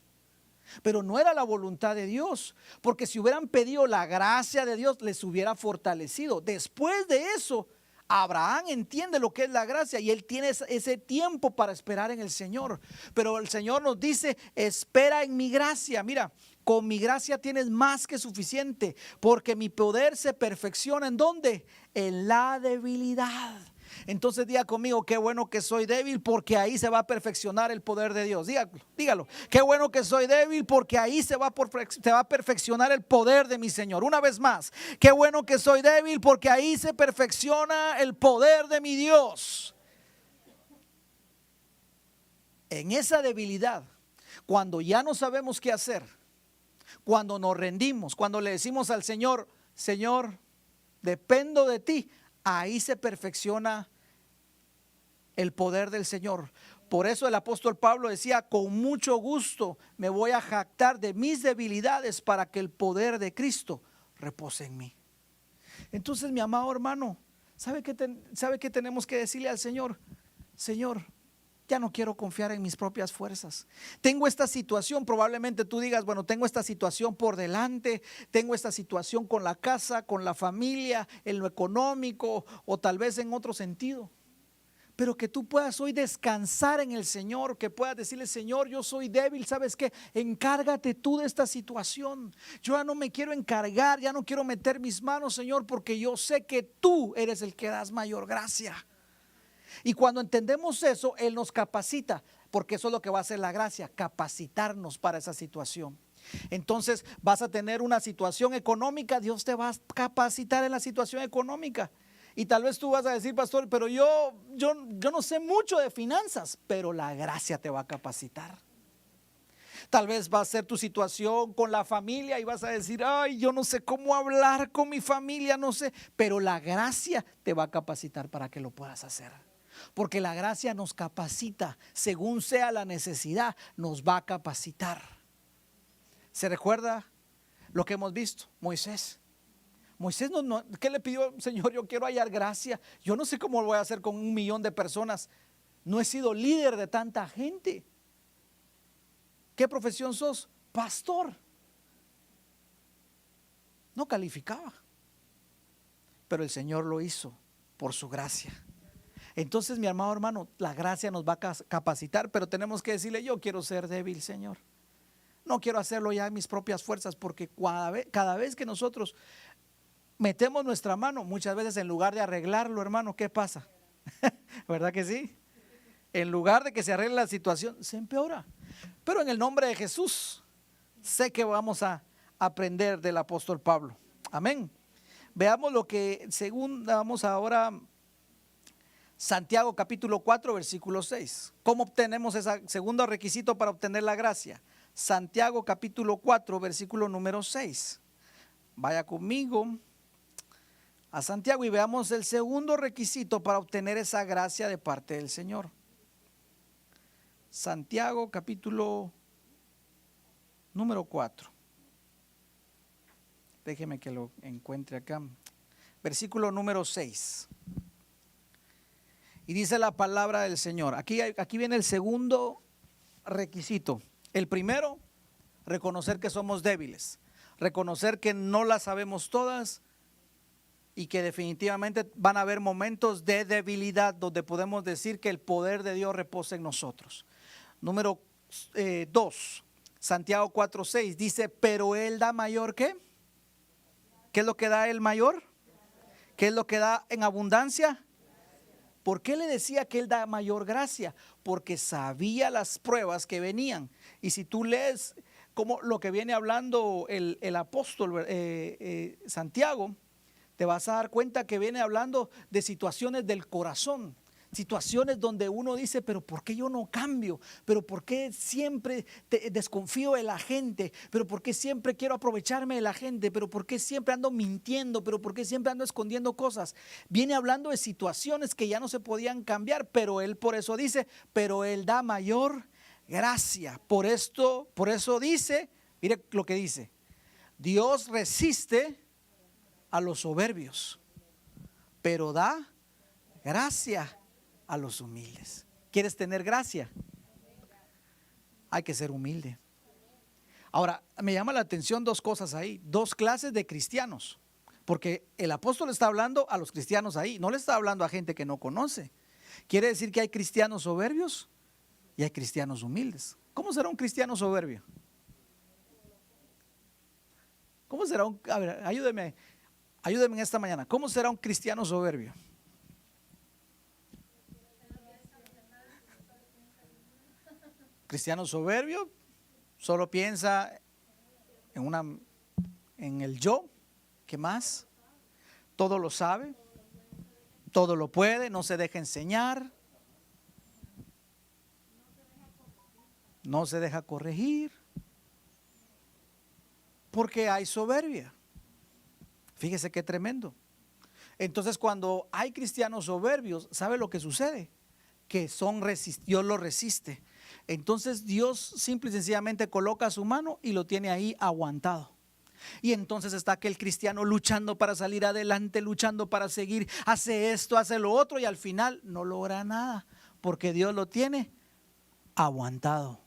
S3: Pero no era la voluntad de Dios, porque si hubieran pedido la gracia de Dios, les hubiera fortalecido. Después de eso, Abraham entiende lo que es la gracia y él tiene ese tiempo para esperar en el Señor. Pero el Señor nos dice: espera en mi gracia. Mira, con mi gracia tienes más que suficiente, porque mi poder se perfecciona, ¿en dónde? En la debilidad. Entonces diga conmigo: qué bueno que soy débil, porque ahí se va a perfeccionar el poder de Dios. Dígalo. Qué bueno que soy débil, porque ahí se va a perfeccionar el poder de mi Señor. Una vez más: qué bueno que soy débil, porque ahí se perfecciona el poder de mi Dios. En esa debilidad, cuando ya no sabemos qué hacer, cuando nos rendimos, cuando le decimos al Señor: Señor, dependo de ti, ahí se perfecciona el poder del Señor. Por eso el apóstol Pablo decía: con mucho gusto me voy a jactar de mis debilidades, para que el poder de Cristo repose en mí. Entonces, mi amado hermano, ¿sabe qué tenemos que decirle al Señor? Señor, ya no quiero confiar en mis propias fuerzas. Tengo esta situación, probablemente tú digas: bueno, tengo esta situación por delante, tengo esta situación con la casa, con la familia, en lo económico, o tal vez en otro sentido. Pero que tú puedas hoy descansar en el Señor, que puedas decirle: Señor, yo soy débil, ¿sabes qué? Encárgate tú de esta situación. Yo ya no me quiero encargar, ya no quiero meter mis manos, Señor, porque yo sé que tú eres el que das mayor gracia. Y cuando entendemos eso, Él nos capacita, porque eso es lo que va a hacer la gracia: capacitarnos para esa situación. Entonces vas a tener una situación económica, Dios te va a capacitar en la situación económica. Y tal vez tú vas a decir: pastor, pero yo no sé mucho de finanzas. Pero la gracia te va a capacitar. Tal vez va a ser tu situación con la familia y vas a decir: ay, yo no sé cómo hablar con mi familia, no sé. Pero la gracia te va a capacitar para que lo puedas hacer. Porque la gracia nos capacita, según sea la necesidad, nos va a capacitar. ¿Se recuerda lo que hemos visto? Moisés, ¿qué le pidió? Señor, yo quiero hallar gracia. Yo no sé cómo lo voy a hacer con 1 millón de personas. No he sido líder de tanta gente. ¿Qué profesión sos? Pastor. No calificaba, pero el Señor lo hizo por su gracia. Entonces, mi amado hermano, la gracia nos va a capacitar, pero tenemos que decirle: yo quiero ser débil, Señor. No quiero hacerlo ya en mis propias fuerzas, porque cada vez que nosotros metemos nuestra mano, muchas veces en lugar de arreglarlo, hermano, ¿qué pasa? ¿Verdad que sí? En lugar de que se arregle la situación, se empeora. Pero en el nombre de Jesús, sé que vamos a aprender del apóstol Pablo. Amén. Veamos lo que vamos ahora, Santiago capítulo 4, versículo 6. ¿Cómo obtenemos ese segundo requisito para obtener la gracia? Santiago capítulo 4, versículo número 6. Vaya conmigo a Santiago y veamos el segundo requisito para obtener esa gracia de parte del Señor. Santiago capítulo número 4. Déjeme que lo encuentre acá. Versículo número 6. Y dice la palabra del Señor. Aquí viene el segundo requisito. El primero, reconocer que somos débiles. Reconocer que no las sabemos todas. y que definitivamente van a haber momentos de debilidad donde podemos decir que el poder de Dios reposa en nosotros. Número 2, Santiago 4:6 dice, pero Él da mayor ¿qué? ¿Qué es lo que da el mayor? ¿Qué es lo que da en abundancia? ¿Por qué le decía que Él da mayor gracia? Porque sabía las pruebas que venían. Y si tú lees como lo que viene hablando el apóstol Santiago, te vas a dar cuenta que viene hablando de situaciones del corazón. Situaciones donde uno dice, pero ¿por qué yo no cambio? ¿Pero por qué siempre desconfío de la gente? ¿Pero por qué siempre quiero aprovecharme de la gente? ¿Pero por qué siempre ando mintiendo? ¿Pero por qué siempre ando escondiendo cosas? Viene hablando de situaciones que ya no se podían cambiar, pero él por eso dice, pero Él da mayor gracia. Por eso dice, mire lo que dice, Dios resiste a los soberbios, pero da gracia a los humildes. ¿Quieres tener gracia? Hay que ser humilde. Ahora, me llama la atención dos cosas ahí, dos clases de cristianos, porque el apóstol está hablando a los cristianos ahí, no le está hablando a gente que no conoce. Quiere decir que hay cristianos soberbios y hay cristianos humildes. ¿Cómo será un cristiano soberbio? ¿Cómo será a ver, ayúdeme en esta mañana. ¿Cómo será un cristiano soberbio? Cristiano soberbio solo piensa en el yo. ¿Qué más? Todo lo sabe, todo lo puede, no se deja enseñar, no se deja corregir, porque hay soberbia. Fíjese qué tremendo. Entonces, cuando hay cristianos soberbios, ¿sabe lo que sucede? Que Dios lo resiste. Entonces Dios simple y sencillamente coloca su mano y lo tiene ahí aguantado. Y entonces está aquel cristiano luchando para salir adelante, luchando para seguir, hace esto, hace lo otro y al final no logra nada, porque Dios lo tiene aguantado,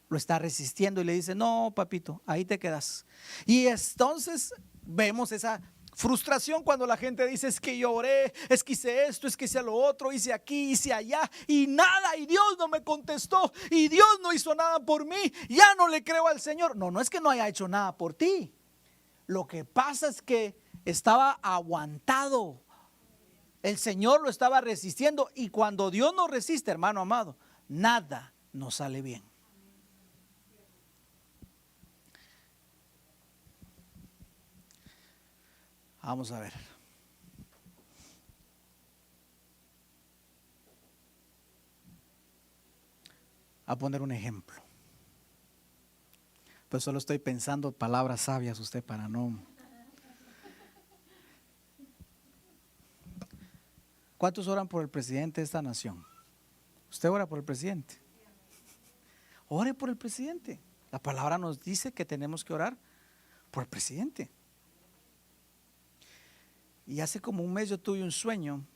S3: lo está resistiendo y le dice, no papito, ahí te quedas. Y entonces vemos esa frustración cuando la gente dice, es que yo oré, es que hice esto, es que hice lo otro, hice aquí, hice allá y nada, y Dios no me contestó y Dios no hizo nada por mí, ya no le creo al Señor. No es que no haya hecho nada por ti, lo que pasa es que estaba aguantado, el Señor lo estaba resistiendo, y cuando Dios nos resiste, hermano amado, nada nos sale bien. Vamos a ver. A poner un ejemplo. Pues solo estoy pensando palabras sabias usted para no. ¿Cuántos oran por el presidente de esta nación? ¿Usted ora por el presidente? Ore por el presidente. La palabra nos dice que tenemos que orar por el presidente. Y hace como un mes yo tuve un sueño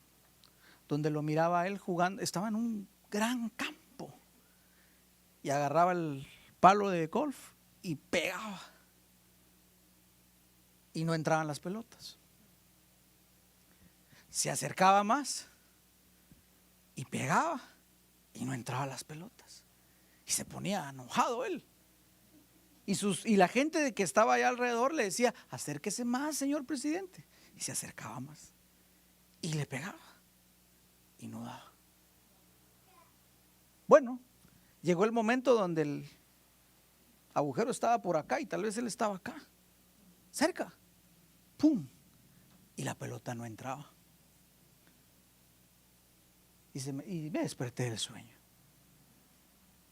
S3: donde lo miraba a él jugando, estaba en un gran campo y agarraba el palo de golf y pegaba y no entraban las pelotas. Se acercaba más y pegaba y no entraban las pelotas y se ponía enojado él. Y la gente que estaba allá alrededor le decía, acérquese más, señor presidente. Y se acercaba más y le pegaba y no daba. Bueno, llegó el momento donde el agujero estaba por acá y tal vez él estaba acá, cerca. ¡Pum! Y la pelota no entraba. Y me desperté del sueño.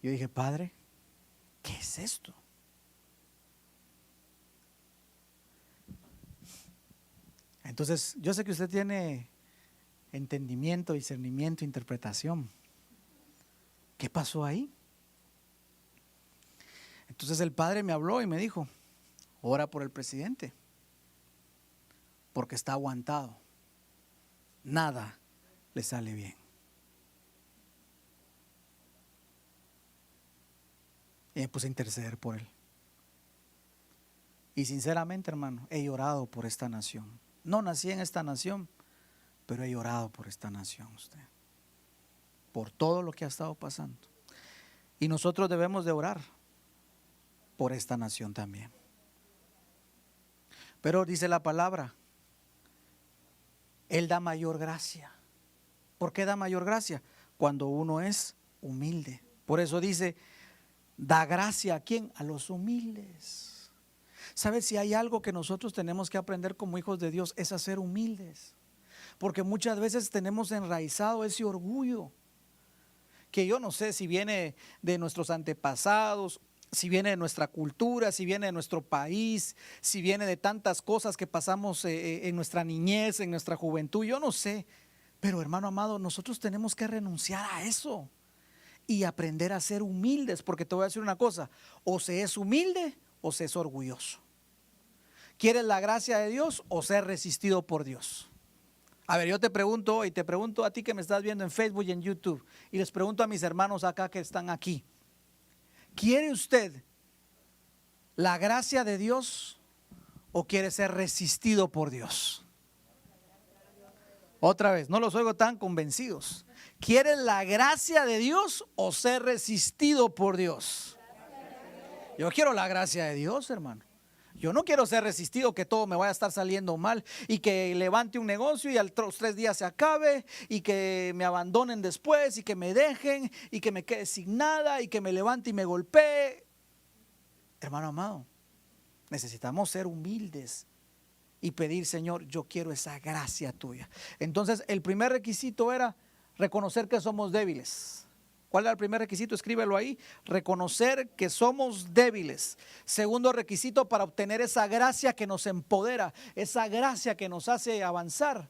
S3: Yo dije, Padre, ¿qué es esto? Entonces, yo sé que usted tiene entendimiento, discernimiento, interpretación. ¿Qué pasó ahí? Entonces el Padre me habló y me dijo, ora por el presidente, porque está aguantado. Nada le sale bien. Y me puse a interceder por él. Y sinceramente, hermano, he llorado por esta nación. no nací en esta nación, pero he llorado por esta nación usted, por todo lo que ha estado pasando. Y nosotros debemos de orar por esta nación también. Pero dice la palabra, Él da mayor gracia. ¿Por qué da mayor gracia? Cuando uno es humilde. Por eso dice, da gracia ¿a quién? A los humildes. ¿Sabes? Si hay algo que nosotros tenemos que aprender como hijos de Dios es a ser humildes. Porque muchas veces tenemos enraizado ese orgullo, que yo no sé si viene de nuestros antepasados, si viene de nuestra cultura, si viene de nuestro país, si viene de tantas cosas que pasamos en nuestra niñez, en nuestra juventud, yo no sé. Pero hermano amado, nosotros tenemos que renunciar a eso y aprender a ser humildes, porque te voy a decir una cosa, o se es humilde o se es orgulloso. ¿Quieres la gracia de Dios o ser resistido por Dios? A ver, yo te pregunto hoy, te pregunto a ti que me estás viendo en Facebook y en YouTube, y les pregunto a mis hermanos acá que están aquí, ¿quiere usted la gracia de Dios o quiere ser resistido por Dios? Otra vez, no los oigo tan convencidos. ¿Quieren la gracia de Dios o ser resistido por Dios? Yo quiero la gracia de Dios, hermano. Yo no quiero ser resistido, que todo me vaya a estar saliendo mal y que levante un negocio y a los 3 días se acabe y que me abandonen después y que me dejen y que me quede sin nada y que me levante y me golpee. Hermano amado, necesitamos ser humildes y pedir, Señor, yo quiero esa gracia tuya. Entonces el primer requisito era reconocer que somos débiles. ¿Cuál era el primer requisito? Escríbelo ahí. Reconocer que somos débiles. Segundo requisito para obtener esa gracia que nos empodera, esa gracia que nos hace avanzar.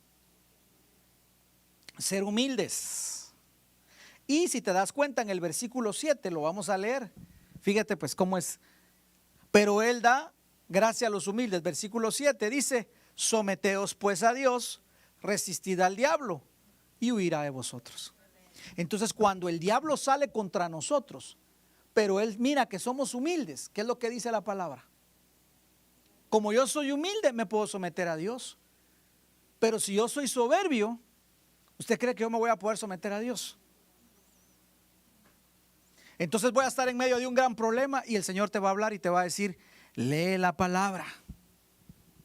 S3: Ser humildes. Y si te das cuenta en el versículo 7, lo vamos a leer. Fíjate pues cómo es. Pero Él da gracia a los humildes. Versículo 7 dice, someteos pues a Dios, resistid al diablo y huirá de vosotros. Entonces cuando el diablo sale contra nosotros, pero él mira que somos humildes, ¿qué es lo que dice la palabra? Como yo soy humilde, me puedo someter a Dios. Pero si yo soy soberbio, ¿usted cree que yo me voy a poder someter a Dios? Entonces voy a estar en medio de un gran problema y el Señor te va a hablar y te va a decir, lee la palabra.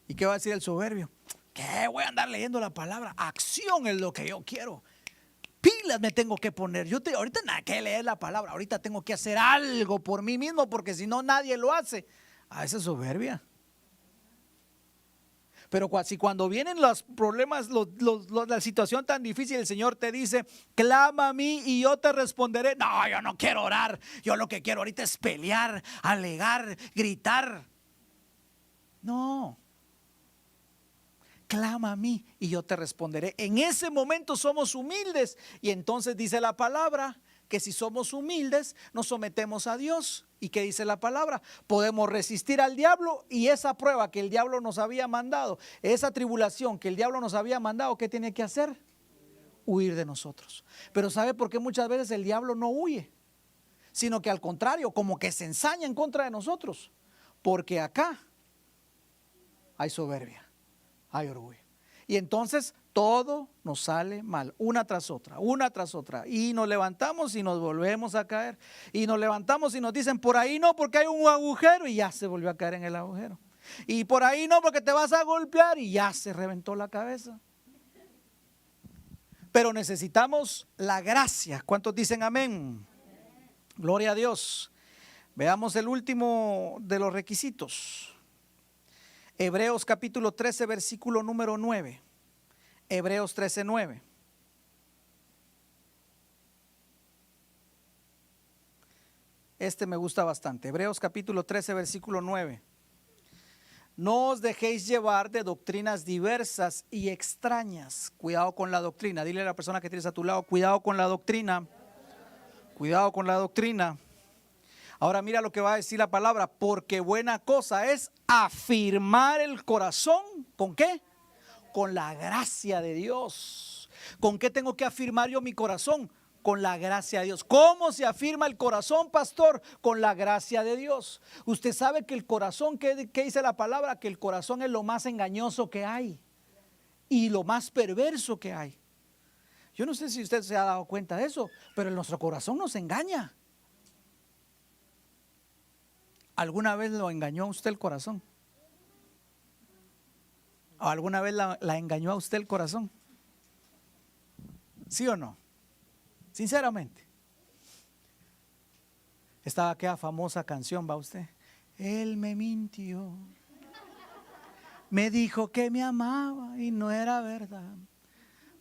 S3: ¿Y qué va a decir el soberbio? ¿Qué? Voy a andar leyendo la palabra. Acción es lo que yo quiero. Pilas me tengo que poner. Ahorita nada que leer la palabra. Ahorita tengo que hacer algo por mí mismo, porque si no nadie lo hace. A esa es soberbia. Pero si cuando vienen los problemas, la situación tan difícil, el Señor te dice, clama a mí y yo te responderé. No, yo no quiero orar. Yo lo que quiero ahorita es pelear, alegar, gritar. No. Clama a mí y yo te responderé. En ese momento somos humildes y entonces dice la palabra que si somos humildes nos sometemos a Dios. ¿Y qué dice la palabra? Podemos resistir al diablo y esa prueba que el diablo nos había mandado, esa tribulación que el diablo nos había mandado, ¿qué tiene que hacer? Huir de nosotros. Pero ¿sabe por qué muchas veces el diablo no huye? Sino que al contrario, como que se ensaña en contra de nosotros. Porque acá hay soberbia. Hay orgullo. Y entonces todo nos sale mal, una tras otra. Y nos levantamos y nos volvemos a caer. Y nos levantamos y nos dicen, por ahí no, porque hay un agujero. Y ya se volvió a caer en el agujero. Y por ahí no, porque te vas a golpear. Y ya se reventó la cabeza. Pero necesitamos la gracia. ¿Cuántos dicen amén? Gloria a Dios. Veamos el último de los requisitos. Hebreos capítulo 13, versículo número 9. Hebreos 13, 9. Este me gusta bastante. Hebreos capítulo 13, versículo 9. No os dejéis llevar de doctrinas diversas y extrañas. Cuidado con la doctrina. Dile a la persona que tienes a tu lado, cuidado con la doctrina. Cuidado con la doctrina. Ahora mira lo que va a decir la palabra, porque buena cosa es afirmar el corazón. ¿Con qué? Con la gracia de Dios. ¿Con qué tengo que afirmar yo mi corazón? Con la gracia de Dios. ¿Cómo se afirma el corazón, pastor? Con la gracia de Dios. Usted sabe que el corazón, ¿qué dice la palabra? Que el corazón es lo más engañoso que hay. y lo más perverso que hay. Yo no sé si usted se ha dado cuenta de eso, pero nuestro corazón nos engaña. ¿Alguna vez lo engañó a usted el corazón? ¿O alguna vez la engañó a usted el corazón? ¿Sí o no? Sinceramente. Estaba aquella famosa canción, ¿va usted? Él me mintió. Me dijo que me amaba y no era verdad.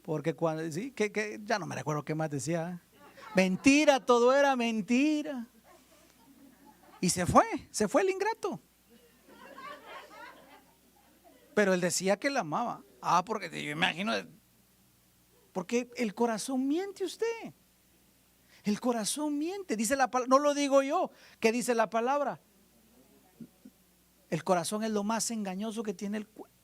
S3: Porque cuando, sí, que ya no me recuerdo qué más decía. Mentira, todo era mentira. Y se fue el ingrato. Pero él decía que la amaba. Porque yo imagino, porque el corazón miente usted. El corazón miente, dice la palabra, no lo digo yo, ¿qué dice la palabra? El corazón es lo más engañoso que tiene el cuerpo.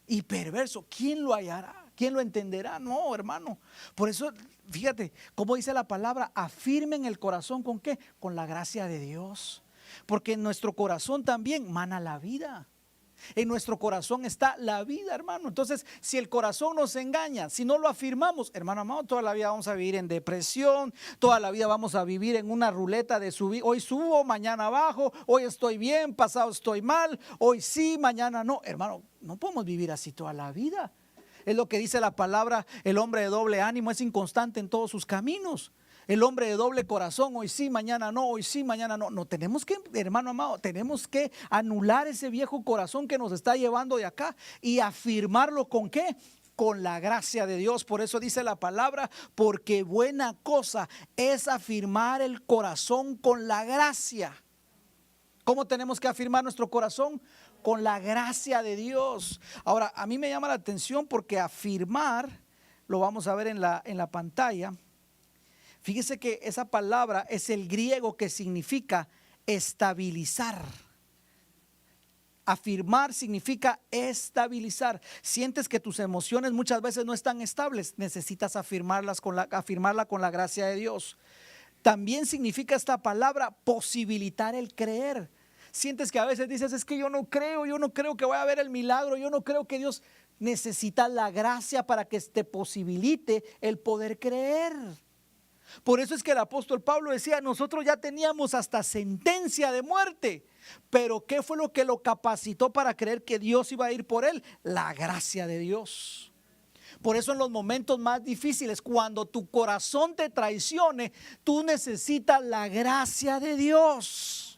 S3: Y perverso, ¿quién lo hallará? ¿Quién lo entenderá? No, hermano. Por eso, fíjate, como dice la palabra, afirmen el corazón ¿con qué? Con la gracia de Dios. Porque en nuestro corazón también mana la vida. En nuestro corazón está la vida, hermano. Entonces, si el corazón nos engaña, si no lo afirmamos, hermano amado, toda la vida vamos a vivir en depresión, toda la vida vamos a vivir en una ruleta de subir. Hoy subo, mañana bajo, hoy estoy bien, pasado estoy mal, hoy sí, mañana no. Hermano, no podemos vivir así toda la vida. Es lo que dice la palabra, el hombre de doble ánimo es inconstante en todos sus caminos. El hombre de doble corazón, hoy sí, mañana no, hoy sí, mañana no. No, tenemos que, hermano amado, tenemos que anular ese viejo corazón que nos está llevando de acá y afirmarlo ¿con qué? Con la gracia de Dios. Por eso dice la palabra, porque buena cosa es afirmar el corazón con la gracia. ¿Cómo tenemos que afirmar nuestro corazón? Con la gracia de Dios. Ahora, a mí me llama la atención porque afirmar, lo vamos a ver en la pantalla. Fíjese que esa palabra es el griego que significa estabilizar. Afirmar significa estabilizar. Sientes que tus emociones muchas veces no están estables, necesitas afirmarla con la gracia de Dios. También significa esta palabra posibilitar el creer. Sientes que a veces dices, es que yo no creo que vaya a haber el milagro, yo no creo que Dios necesita la gracia para que te posibilite el poder creer. Por eso es que el apóstol Pablo decía, nosotros ya teníamos hasta sentencia de muerte, pero ¿qué fue lo que lo capacitó para creer que Dios iba a ir por él? La gracia de Dios. Por eso en los momentos más difíciles, cuando tu corazón te traicione, tú necesitas la gracia de Dios.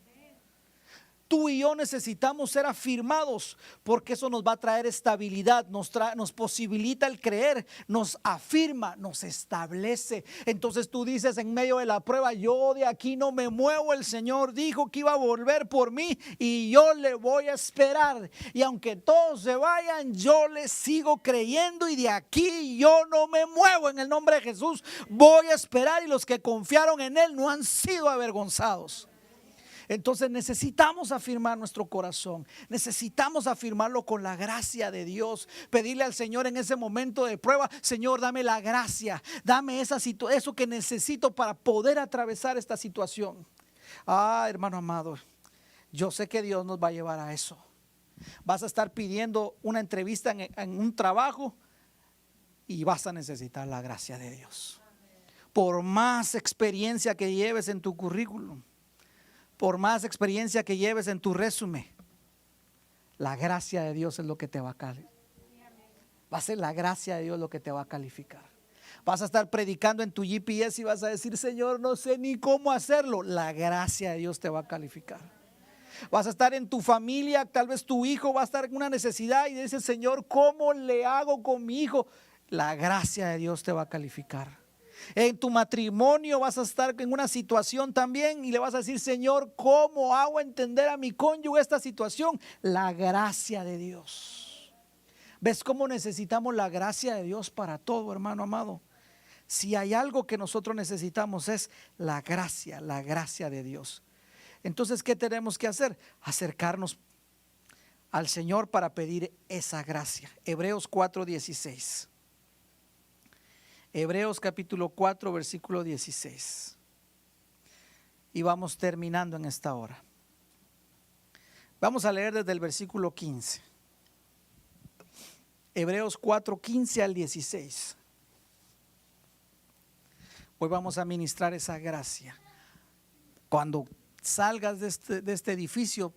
S3: Tú y yo necesitamos ser afirmados porque eso nos va a traer estabilidad, nos posibilita el creer, nos afirma, nos establece. Entonces tú dices en medio de la prueba, yo de aquí no me muevo, el Señor dijo que iba a volver por mí y yo le voy a esperar. Y aunque todos se vayan, yo le sigo creyendo y de aquí yo no me muevo en el nombre de Jesús. Voy a esperar y los que confiaron en Él no han sido avergonzados. Entonces necesitamos afirmar nuestro corazón, necesitamos afirmarlo con la gracia de Dios, pedirle al Señor en ese momento de prueba, Señor, dame la gracia, dame eso que necesito para poder atravesar esta situación. Hermano amado, yo sé que Dios nos va a llevar a eso. Vas a estar pidiendo una entrevista en un trabajo y vas a necesitar la gracia de Dios. Por más experiencia que lleves en tu currículum, por más experiencia que lleves en tu resumen, la gracia de Dios es lo que te va a calificar. Va a ser la gracia de Dios lo que te va a calificar. Vas a estar predicando en tu GPS y vas a decir, Señor, no sé ni cómo hacerlo. La gracia de Dios te va a calificar. Vas a estar en tu familia, tal vez tu hijo va a estar en una necesidad y dices, Señor, ¿cómo le hago con mi hijo? La gracia de Dios te va a calificar. En tu matrimonio vas a estar en una situación también y le vas a decir, Señor, ¿cómo hago entender a mi cónyuge esta situación? La gracia de Dios. ¿Ves cómo necesitamos la gracia de Dios para todo, hermano amado? Si hay algo que nosotros necesitamos es la gracia de Dios. Entonces, ¿qué tenemos que hacer? Acercarnos al Señor para pedir esa gracia. Hebreos 4:16. Hebreos capítulo 4 versículo 16. Y vamos terminando en esta hora. Vamos a leer desde el versículo 15. Hebreos 4, 15 al 16. Hoy vamos a ministrar esa gracia. Cuando salgas de este edificio,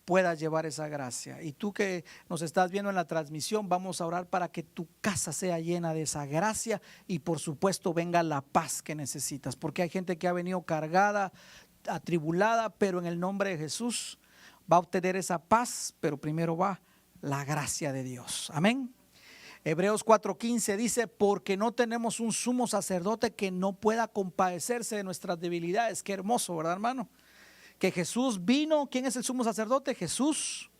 S3: puedas llevar esa gracia. Y tú que nos estás viendo en la transmisión, vamos a orar para que tu casa sea llena de esa gracia y por supuesto venga la paz que necesitas, porque hay gente que ha venido cargada, atribulada, pero en el nombre de Jesús va a obtener esa paz, pero primero va la gracia de Dios. Amén. Hebreos 4:15 dice: porque no tenemos un sumo sacerdote que no pueda compadecerse de nuestras debilidades. Qué hermoso, ¿verdad, hermano? Que Jesús vino. ¿Quién es el sumo sacerdote? Jesús.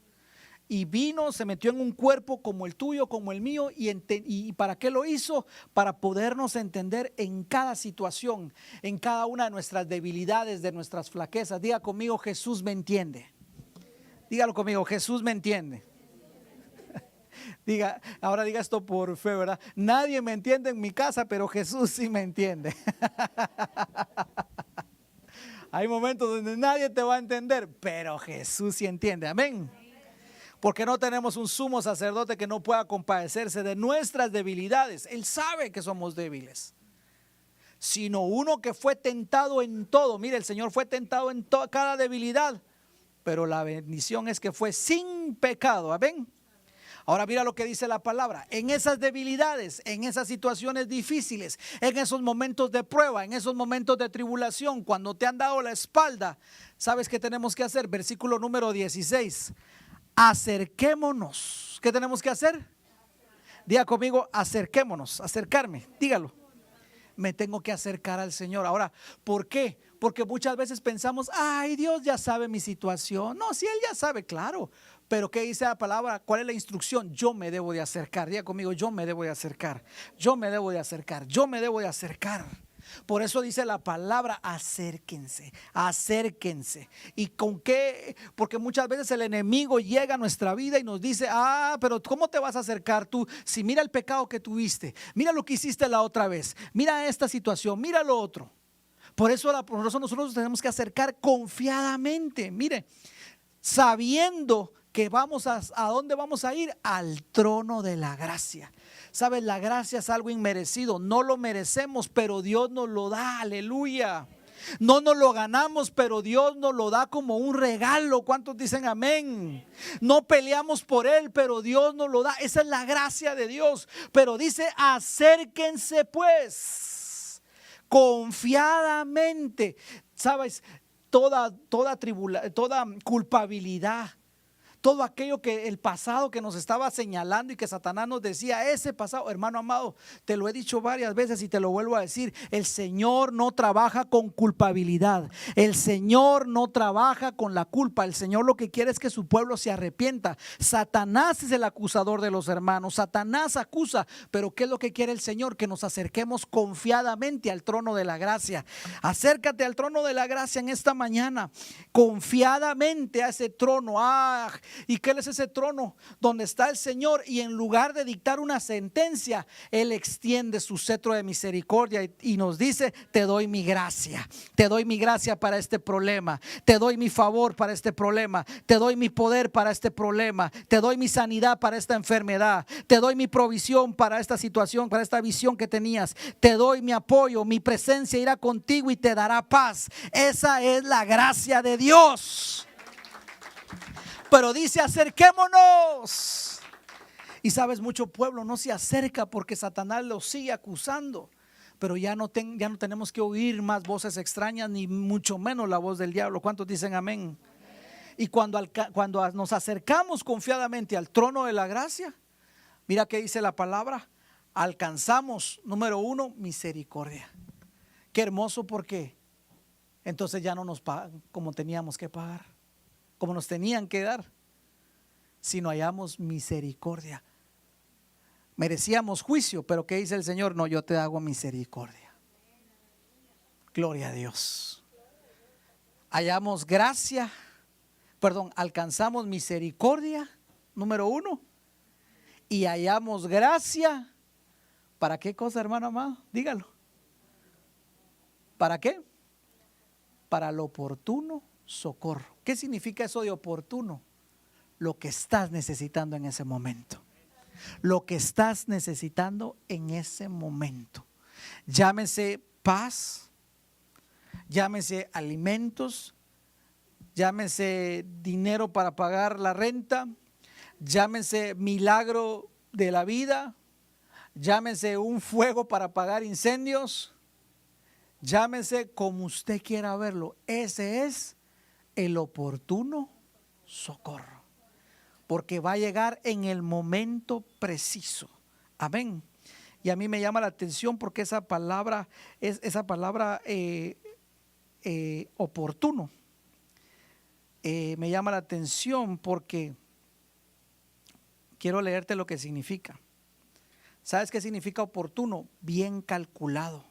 S3: Y vino, se metió en un cuerpo como el tuyo, como el mío. ¿Y para qué lo hizo? Para podernos entender en cada situación, en cada una de nuestras debilidades, de nuestras flaquezas. Diga conmigo: Jesús me entiende. Dígalo conmigo: Jesús me entiende. Ahora diga esto por fe, ¿verdad? Nadie me entiende en mi casa, pero Jesús sí me entiende. Hay momentos donde nadie te va a entender, pero Jesús sí entiende. Amén. Porque no tenemos un sumo sacerdote que no pueda compadecerse de nuestras debilidades. Él sabe que somos débiles. Sino uno que fue tentado en todo. Mire, el Señor fue tentado en cada debilidad, pero la bendición es que fue sin pecado. Amén. Ahora mira lo que dice la palabra: en esas debilidades, en esas situaciones difíciles, en esos momentos de prueba, en esos momentos de tribulación, cuando te han dado la espalda, ¿sabes qué tenemos que hacer? Versículo número 16: acerquémonos. ¿Qué tenemos que hacer? Diga conmigo: acerquémonos. Acercarme, dígalo. Me tengo que acercar al Señor. Ahora, ¿por qué? Porque muchas veces pensamos: ay, Dios ya sabe mi situación. No, si Él ya sabe, claro. Pero ¿qué dice la palabra? ¿Cuál es la instrucción? Yo me debo de acercar. Diga conmigo: yo me debo de acercar. Yo me debo de acercar. Yo me debo de acercar. Por eso dice la palabra: acérquense, acérquense. ¿Y con qué? Porque muchas veces el enemigo llega a nuestra vida y nos dice: pero ¿cómo te vas a acercar tú? Si mira el pecado que tuviste, mira lo que hiciste la otra vez, mira esta situación, mira lo otro. Por eso nosotros tenemos que acercar confiadamente. Mire, sabiendo que vamos ¿a dónde vamos a ir? Al trono de la gracia. ¿Sabes? La gracia es algo inmerecido. No lo merecemos, pero Dios nos lo da. Aleluya. No nos lo ganamos, pero Dios nos lo da como un regalo. ¿Cuántos dicen amén? No peleamos por Él, pero Dios nos lo da. Esa es la gracia de Dios. Pero dice: acérquense pues confiadamente. ¿Sabes? Toda culpabilidad, todo aquello que el pasado que nos estaba señalando y que Satanás nos decía, ese pasado, hermano amado, te lo he dicho varias veces y te lo vuelvo a decir: el Señor no trabaja con culpabilidad, el Señor no trabaja con la culpa. El Señor lo que quiere es que su pueblo se arrepienta. Satanás es el acusador de los hermanos, Satanás acusa, pero ¿qué es lo que quiere el Señor? Que nos acerquemos confiadamente al trono de la gracia. Acércate al trono de la gracia en esta mañana, confiadamente a ese trono. ¿Y qué es ese trono? Donde está el Señor, y en lugar de dictar una sentencia, Él extiende su cetro de misericordia y nos dice: te doy mi gracia, te doy mi gracia para este problema, te doy mi favor para este problema, te doy mi poder para este problema, te doy mi sanidad para esta enfermedad, te doy mi provisión para esta situación, para esta visión que tenías, te doy mi apoyo, mi presencia irá contigo y te dará paz. Esa es la gracia de Dios. Pero dice: acerquémonos. Y sabes, mucho pueblo no se acerca porque Satanás lo sigue acusando. Pero ya no tenemos que oír más voces extrañas, ni mucho menos la voz del diablo. ¿Cuántos dicen amén? Y cuando nos acercamos confiadamente al trono de la gracia, mira que dice la palabra: alcanzamos, número 1, misericordia. Qué hermoso, porque entonces ya no nos pagan como teníamos que pagar, como nos tenían que dar, sino hallamos misericordia. Merecíamos juicio, pero ¿qué dice el Señor? No, yo te hago misericordia. Gloria a Dios. Hallamos gracia, alcanzamos misericordia, número 1, y hallamos gracia. ¿Para qué cosa, hermano amado? Dígalo. ¿Para qué? Para el oportuno socorro. ¿Qué significa eso de oportuno? Lo que estás necesitando en ese momento. lo que estás necesitando en ese momento. Llámese paz, llámese alimentos, llámese dinero para pagar la renta, llámese milagro de la vida, llámese un fuego para apagar incendios, llámese como usted quiera verlo. Ese es el oportuno socorro, porque va a llegar en el momento preciso. Amén. Y a mí me llama la atención porque esa palabra es oportuno. Me llama la atención porque quiero leerte lo que significa. ¿Sabes qué significa oportuno? Bien calculado.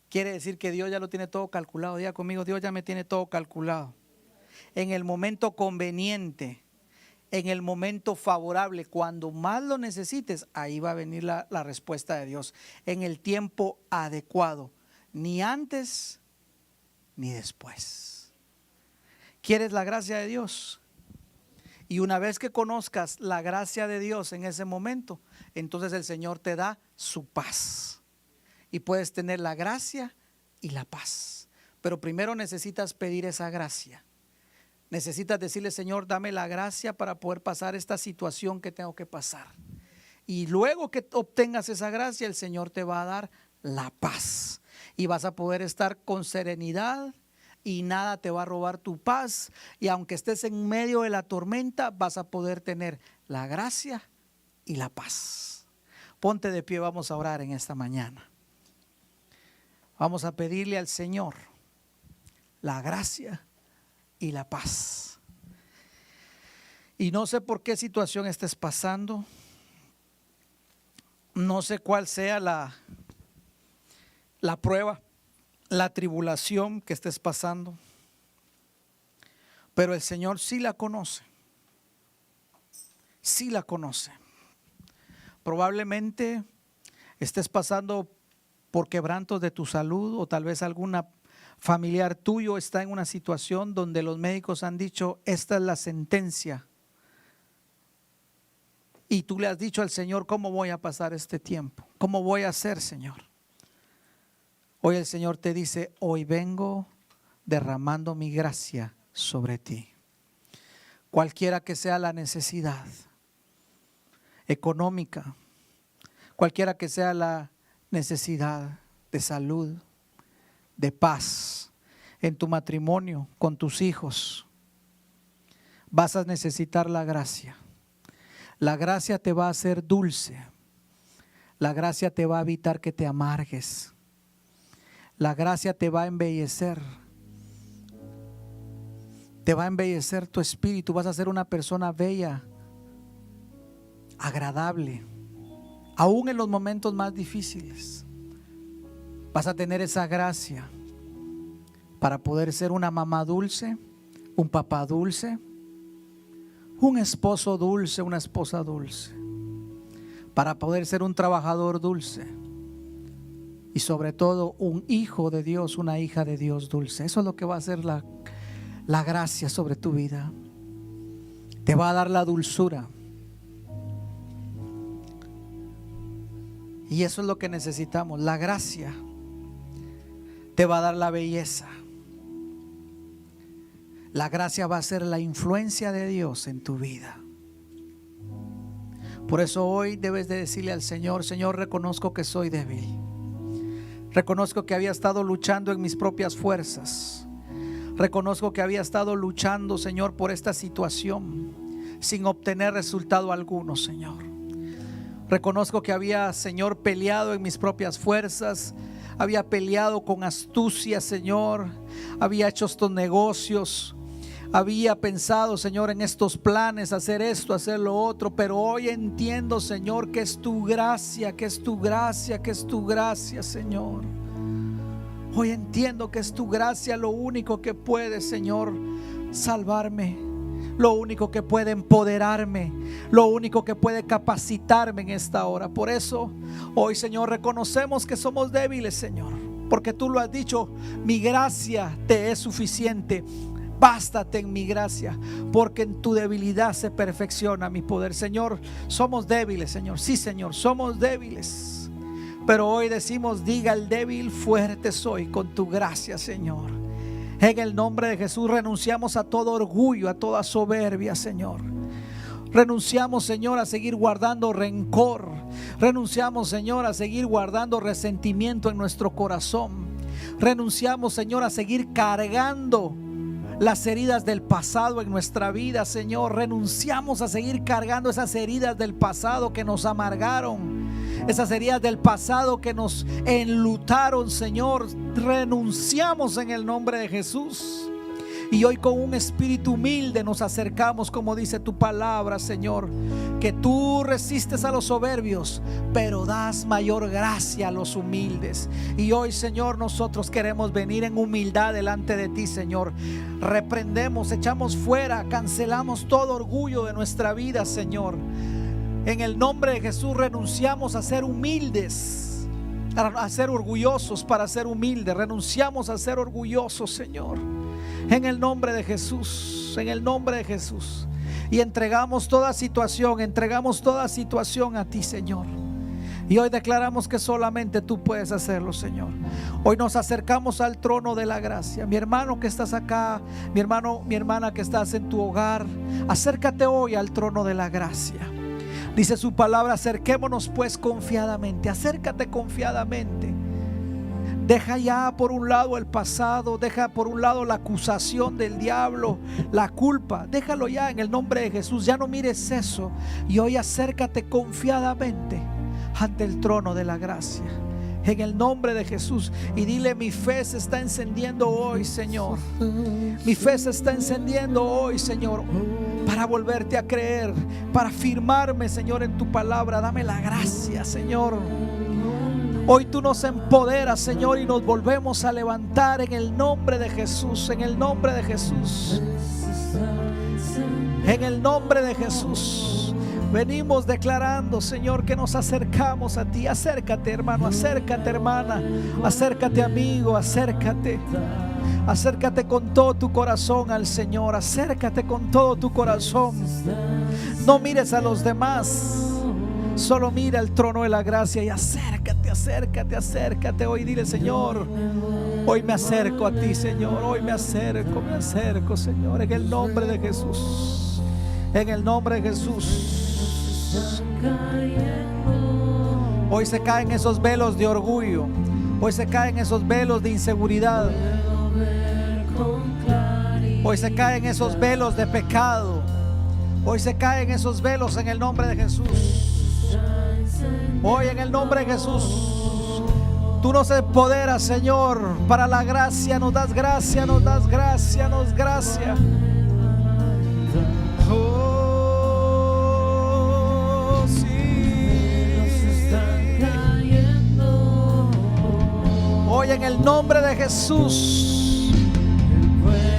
S3: Quiere decir que Dios ya lo tiene todo calculado. Diga conmigo, Dios ya me tiene todo calculado. En el momento conveniente, en el momento favorable, cuando más lo necesites, ahí va a venir la respuesta de Dios. En el tiempo adecuado, ni antes ni después. ¿Quieres la gracia de Dios? Y una vez que conozcas la gracia de Dios en ese momento, entonces el Señor te da su paz. Y puedes tener la gracia y la paz. Pero primero necesitas pedir esa gracia. Necesitas decirle, Señor, dame la gracia para poder pasar esta situación que tengo que pasar. Y luego que obtengas esa gracia, el Señor te va a dar la paz. Y vas a poder estar con serenidad y nada te va a robar tu paz. Y aunque estés en medio de la tormenta, vas a poder tener la gracia y la paz. Ponte de pie, vamos a orar en esta mañana. Vamos a pedirle al Señor la gracia y la paz. Y no sé por qué situación estés pasando. No sé cuál sea la prueba, la tribulación que estés pasando. Pero el Señor sí la conoce. Sí la conoce. Probablemente estés pasando por quebrantos de tu salud, o tal vez alguna familiar tuyo está en una situación donde los médicos han dicho, esta es la sentencia. Y tú le has dicho al Señor, ¿cómo voy a pasar este tiempo? ¿Cómo voy a hacer, Señor? Hoy el Señor te dice, hoy vengo derramando mi gracia sobre ti. Cualquiera que sea la necesidad económica, cualquiera que sea la necesidad de salud, de paz en tu matrimonio, con tus hijos, vas a necesitar la gracia. La gracia te va a hacer dulce. La gracia te va a evitar que te amargues. La gracia te va a embellecer. Te va a embellecer tu espíritu. Vas a ser una persona bella, agradable, aún en los momentos más difíciles. Vas a tener esa gracia para poder ser una mamá dulce, un papá dulce, un esposo dulce, una esposa dulce, para poder ser un trabajador dulce y sobre todo un hijo de Dios, una hija de Dios dulce. Eso es lo que va a hacer la gracia sobre tu vida. Te va a dar la dulzura. Y eso es lo que necesitamos, la gracia. Te va a dar la belleza. La gracia va a ser la influencia de Dios en tu vida. Por eso hoy debes de decirle al Señor, Señor, reconozco que soy débil. Reconozco que había estado luchando en mis propias fuerzas. Reconozco que había estado luchando, Señor, por esta situación sin obtener resultado alguno, Señor. Reconozco que había, Señor, peleado en mis propias fuerzas. Había peleado con astucia, Señor. Había hecho estos negocios. Había pensado, Señor, en estos planes, hacer esto, hacer lo otro. Pero hoy entiendo, Señor, que es tu gracia, que es tu gracia, que es tu gracia, Señor. Hoy entiendo que es tu gracia lo único que puede, Señor, salvarme. Lo único que puede empoderarme, lo único que puede capacitarme en esta hora. Por eso hoy, Señor, reconocemos que somos débiles, Señor, porque tú lo has dicho, mi gracia te es suficiente.
S2: Bástate en mi gracia, porque en tu debilidad se perfecciona mi poder. Señor, somos débiles, Señor. Sí, Señor, somos débiles. Pero hoy decimos: diga el débil, fuerte soy con tu gracia, Señor. En el nombre de Jesús renunciamos a todo orgullo, a toda soberbia, Señor. Renunciamos, Señor, a seguir guardando rencor. Renunciamos, Señor, a seguir guardando resentimiento en nuestro corazón. Renunciamos, Señor, a seguir cargando las heridas del pasado en nuestra vida, Señor. Renunciamos a seguir cargando esas heridas del pasado que nos amargaron, esas heridas del pasado que nos enlutaron, Señor. Renunciamos en el nombre de Jesús. Y hoy con un espíritu humilde nos acercamos, como dice tu palabra, Señor, que tú resistes a los soberbios, pero das mayor gracia a los humildes. Y hoy, Señor, nosotros queremos venir en humildad delante de ti, Señor. Reprendemos, echamos fuera, cancelamos todo orgullo de nuestra vida, Señor. En el nombre de Jesús renunciamos a ser humildes, a ser orgullosos para ser humildes. Renunciamos a ser orgullosos, Señor. En el nombre de Jesús, en el nombre de Jesús. Y entregamos toda situación a ti, Señor. Y hoy declaramos que solamente tú puedes hacerlo, Señor. Hoy nos acercamos al trono de la gracia. Mi hermano que estás acá, mi hermano, mi hermana que estás en tu hogar, acércate hoy al trono de la gracia. Dice su palabra: acerquémonos pues confiadamente. Acércate confiadamente. Deja ya por un lado el pasado, deja por un lado la acusación del diablo, la culpa. Déjalo ya en el nombre de Jesús. Ya no mires eso. Y hoy acércate confiadamente ante el trono de la gracia, en el nombre de Jesús. Y dile: mi fe se está encendiendo hoy, Señor. Mi fe se está encendiendo hoy, Señor, para volverte a creer, para firmarme, Señor, en tu palabra. Dame la gracia, Señor. Hoy tú nos empoderas, Señor, y nos volvemos a levantar en el nombre de Jesús, en el nombre de Jesús. En el nombre de Jesús. Venimos declarando, Señor, que nos acercamos a ti. Acércate, hermano, acércate, hermana, acércate, amigo, acércate. Acércate con todo tu corazón al Señor. Acércate con todo tu corazón. No mires a los demás. Solo mira el trono de la gracia y acércate, acércate, acércate. Hoy dile: Señor, hoy me acerco a ti, Señor. Hoy me acerco, Señor, en el nombre de Jesús. En el nombre de Jesús. Hoy se caen esos velos de orgullo. Hoy se caen esos velos de inseguridad. Hoy se caen esos velos de pecado. Hoy se caen esos velos en el nombre de Jesús. Hoy en el nombre de Jesús, tú nos empoderas, Señor, para la gracia. Nos das gracia, nos das gracia, nos das gracia. Oh, sí. Hoy en el nombre de Jesús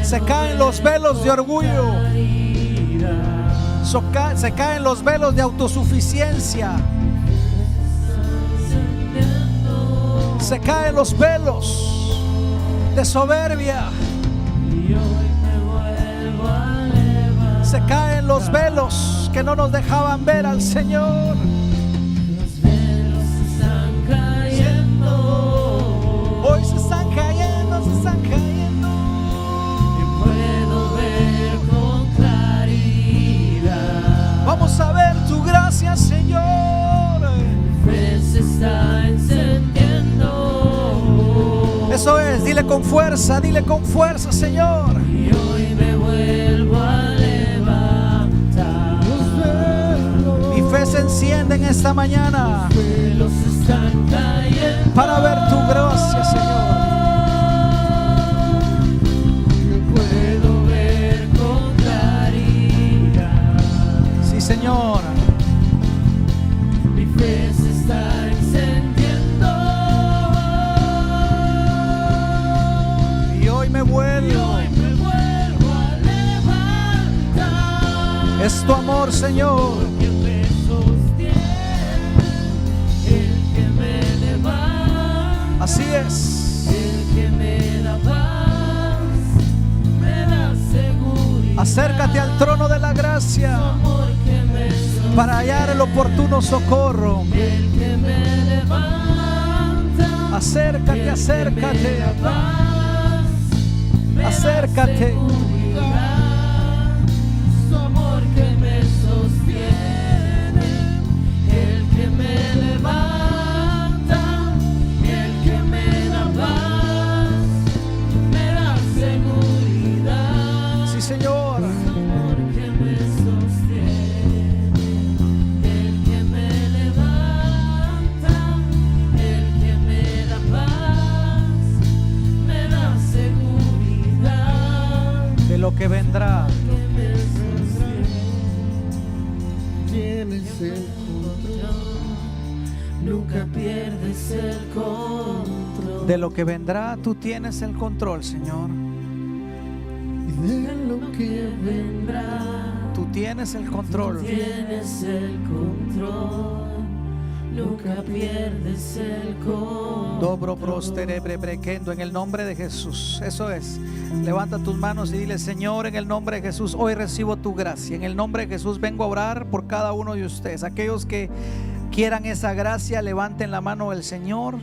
S2: se caen los velos de orgullo. Se caen los velos de autosuficiencia. Se caen los velos de soberbia. Se caen los velos que no nos dejaban ver al Señor.
S1: Los velos se están cayendo.
S2: Hoy se están cayendo, se están cayendo.
S1: Y puedo ver con claridad.
S2: Vamos a ver tu gracia, Señor.
S1: Mi fe se está encendiendo.
S2: Eso es, dile con fuerza, Señor.
S1: Y hoy me vuelvo a levantar.
S2: Mi fe se enciende en esta mañana
S1: Los están cayendo.
S2: para ver tu gracia, Señor.
S1: Puedo ver con claridad.
S2: Sí, Señor.
S1: Mi fe se está encendiendo.
S2: Y hoy me vuelvo.
S1: Hoy me vuelvo a levantar.
S2: Es tu amor, Señor.
S1: Porque me sostiene, el que me levanta,
S2: Así es.
S1: el que me da paz, me da
S2: trono de la gracia para hallar el oportuno socorro.
S1: El que me levanta,
S2: Acércate, acércate, acércate.
S1: Su amor que me sostiene, el que me levanta, el que me da paz, me da seguridad.
S2: Sí, Señor.
S1: Su amor que me sostiene, el que me levanta, el que me da paz, me da seguridad.
S2: De lo que vendrá.
S1: Tienes el control, nunca pierdes el control.
S2: De lo que vendrá, tú tienes el control, Señor.
S1: De lo que vendrá,
S2: Tú tienes el control.
S1: tienes el control, nunca pierdes el control.
S2: Dobro prosterebre brequendo en el nombre de Jesús. Eso es. Levanta tus manos y dile: Señor, en el nombre de Jesús, hoy recibo tu gracia. En el nombre de Jesús vengo a orar por cada uno de ustedes. Aquellos que quieran esa gracia, levanten la mano del Señor.